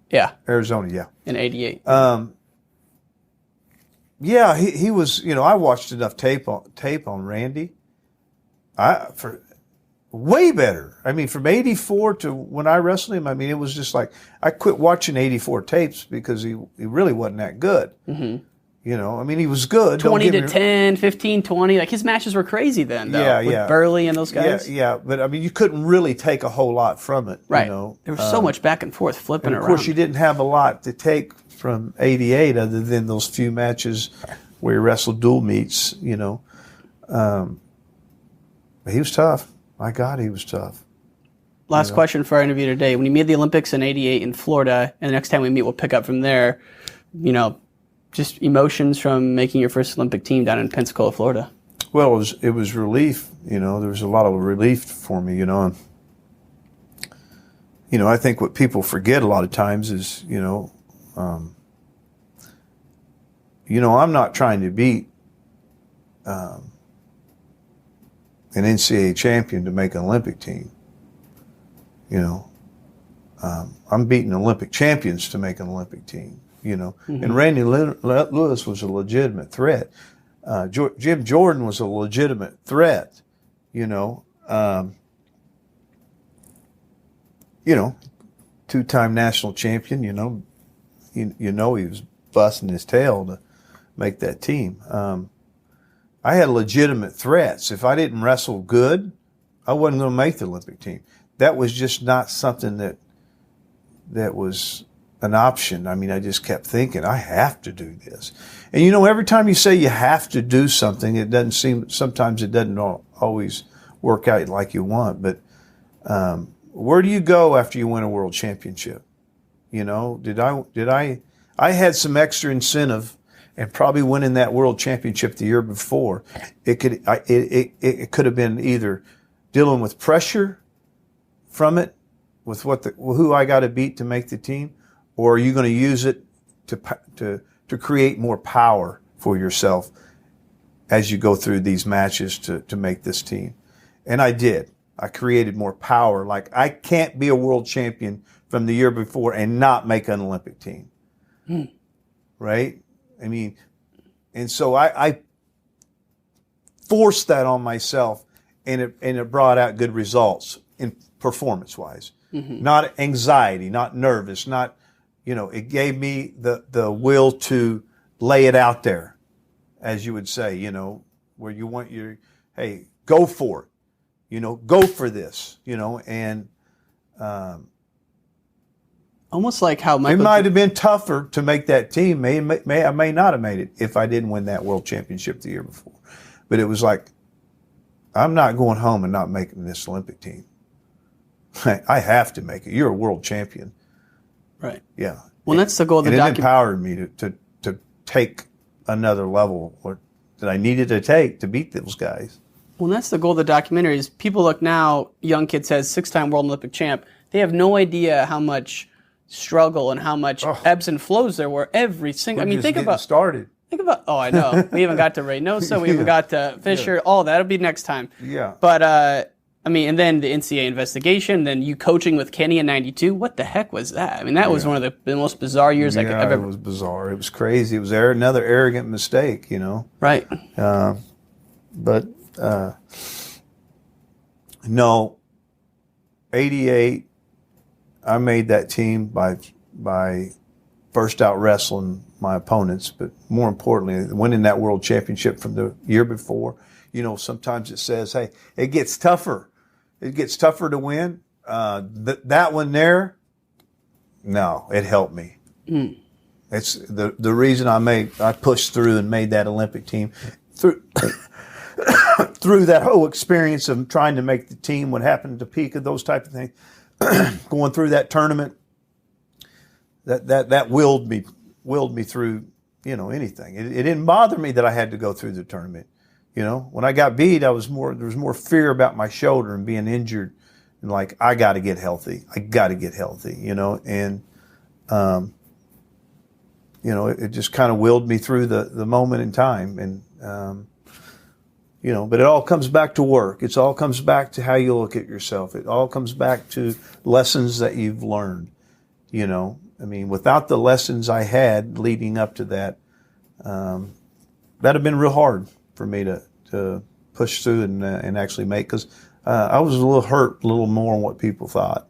Speaker 1: Yeah,
Speaker 3: yeah.
Speaker 1: in '88.
Speaker 3: Yeah, he was, you know, I watched enough tape on Randy. For way better. I mean, from '84 to when I wrestled him, I mean, it was just like I quit watching '84 tapes because he really wasn't that good. Mm-hmm. You know, I mean, he was good.
Speaker 1: 20-10, 15-20. Like his matches were crazy then, though.
Speaker 3: Yeah,
Speaker 1: with Burley and those guys.
Speaker 3: Yeah, but I mean, you couldn't really take a whole lot from it.
Speaker 1: Right.
Speaker 3: You know?
Speaker 1: There was so much back and forth flipping
Speaker 3: and
Speaker 1: around.
Speaker 3: of course, you didn't have a lot to take from '88 other than those few matches where he wrestled dual meets. You know, but he was tough. My God, he was tough.
Speaker 1: Last question for our interview today. When you made the Olympics in '88 in Florida, and the next time we meet, we'll pick up from there. You know, just emotions from making your first Olympic team down in Pensacola, Florida.
Speaker 3: Well, it was relief. You know, there was a lot of relief for me. You know, I think what people forget a lot of times is, I'm not trying to beat an NCAA champion to make an Olympic team. I'm beating Olympic champions to make an Olympic team. Mm-hmm. And Randy Lewis was a legitimate threat. Jim Jordan was a legitimate threat. Two-time national champion. He was busting his tail to make that team. I had legitimate threats. If I didn't wrestle good, I wasn't going to make the Olympic team. That was just not something that was an option. I mean, I just kept thinking, I have to do this. And every time you say you have to do something, sometimes it doesn't always work out like you want. But where do you go after you win a world championship? I had some extra incentive, and probably winning that world championship the year before, it could have been either dealing with pressure from it, with who I got to beat to make the team, or are you going to use it to create more power for yourself as you go through these matches to make this team? And I did. I created more power. Like, I can't be a world champion from the year before and not make an Olympic team. Right? I mean, and so I forced that on myself, and it brought out good results in performance-wise. Mm-hmm. Not anxiety, not nervous, not, it gave me the will to lay it out there, as you would say, where you want hey, go for it, go for this, and
Speaker 1: Almost like how
Speaker 3: It
Speaker 1: Michael
Speaker 3: might have been tougher to make that team. I may not have made it if I didn't win that world championship the year before. But it was like, I'm not going home and not making this Olympic team. I have to make it. You're a world champion.
Speaker 1: Right.
Speaker 3: Yeah.
Speaker 1: Well, that's the goal of the
Speaker 3: and it
Speaker 1: document.
Speaker 3: empowered me to take another level that I needed to take to beat those guys.
Speaker 1: Well, that's the goal of the documentary is people look now, young kid says 6-time world Olympic champ. They have no idea how much struggle and how much ebbs and flows there were every single. Think about
Speaker 3: started.
Speaker 1: Think about. Oh, I know. We even got to Reynosa. We even got to Fisher. Yeah. All that'll be next time.
Speaker 3: Yeah.
Speaker 1: But and then the NCAA investigation. Then you coaching with Kenny in '92. What the heck was that? I mean, that was one of the most bizarre years I could ever.
Speaker 3: It was bizarre. It was crazy. It was another arrogant mistake.
Speaker 1: Right.
Speaker 3: But no. 88. I made that team by first out wrestling my opponents, but more importantly, winning that world championship from the year before. Sometimes it says, hey, it gets tougher. It gets tougher to win. That one there, no, it helped me. It's the reason I pushed through and made that Olympic team through through that whole experience of trying to make the team, what happened at Topeka, those type of things. Going through that tournament, that willed me through, anything. It didn't bother me that I had to go through the tournament. When I got beat, there was more fear about my shoulder and being injured, and like I got to get healthy. And it just kind of willed me through the moment in time, and but it all comes back to work. It all comes back to how you look at yourself. It all comes back to lessons that you've learned. Without the lessons I had leading up to that, that'd have been real hard for me to push through and actually make, because I was a little hurt, a little more than what people thought,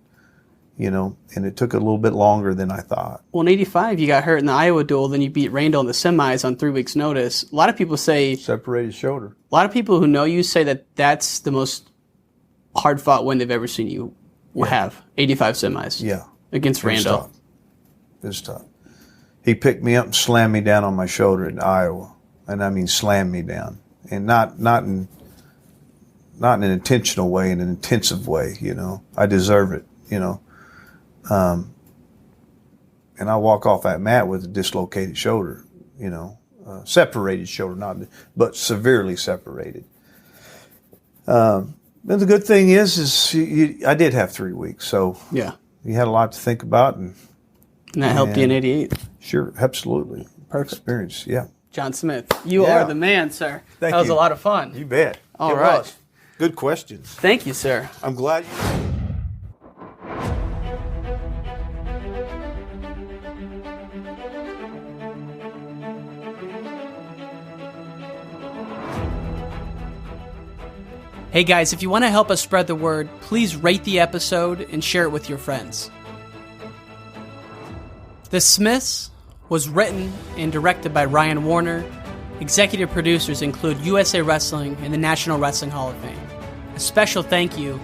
Speaker 3: and it took a little bit longer than I thought.
Speaker 1: Well, in '85, you got hurt in the Iowa duel, then you beat Randall in the semis on 3 weeks' notice. A lot of people say...
Speaker 3: Separated shoulder.
Speaker 1: A lot of people who know you say that that's the most hard-fought win they've ever seen you have. 85 semis.
Speaker 3: Yeah.
Speaker 1: Against Randall.
Speaker 3: It was tough. He picked me up and slammed me down on my shoulder in Iowa. And slammed me down. And not in an intentional way, in an intensive way, I deserve it, and I walk off that mat with a dislocated shoulder, separated shoulder, but severely separated. And the good thing is I did have 3 weeks, so
Speaker 1: yeah,
Speaker 3: you had a lot to think about, and
Speaker 1: that helped you in '88.
Speaker 3: Sure, absolutely,
Speaker 1: perfect
Speaker 3: experience, yeah.
Speaker 1: John Smith, you are the man, sir.
Speaker 3: Thank you.
Speaker 1: That was a lot of fun.
Speaker 3: You bet.
Speaker 1: All right.
Speaker 3: Was. Good questions.
Speaker 1: Thank you, sir.
Speaker 3: I'm glad you...
Speaker 1: Hey guys, if you want to help us spread the word, please rate the episode and share it with your friends. The Smiths was written and directed by Ryan Warner. Executive producers include USA Wrestling and the National Wrestling Hall of Fame. A special thank you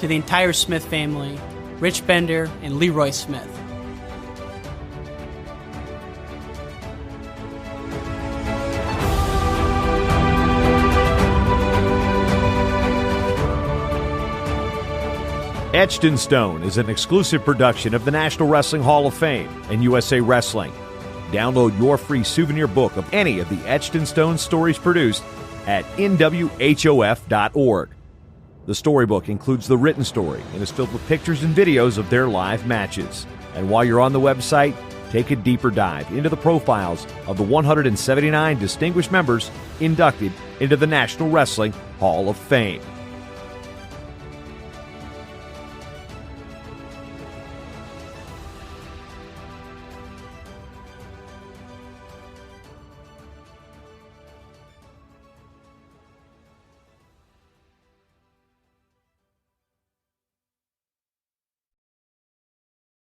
Speaker 1: to the entire Smith family, Rich Bender and LeRoy Smith.
Speaker 2: Etched in Stone is an exclusive production of the National Wrestling Hall of Fame and USA Wrestling. Download your free souvenir book of any of the Etched in Stone stories produced at nwhof.org. The storybook includes the written story and is filled with pictures and videos of their live matches. And while you're on the website, take a deeper dive into the profiles of the 179 distinguished members inducted into the National Wrestling Hall of Fame.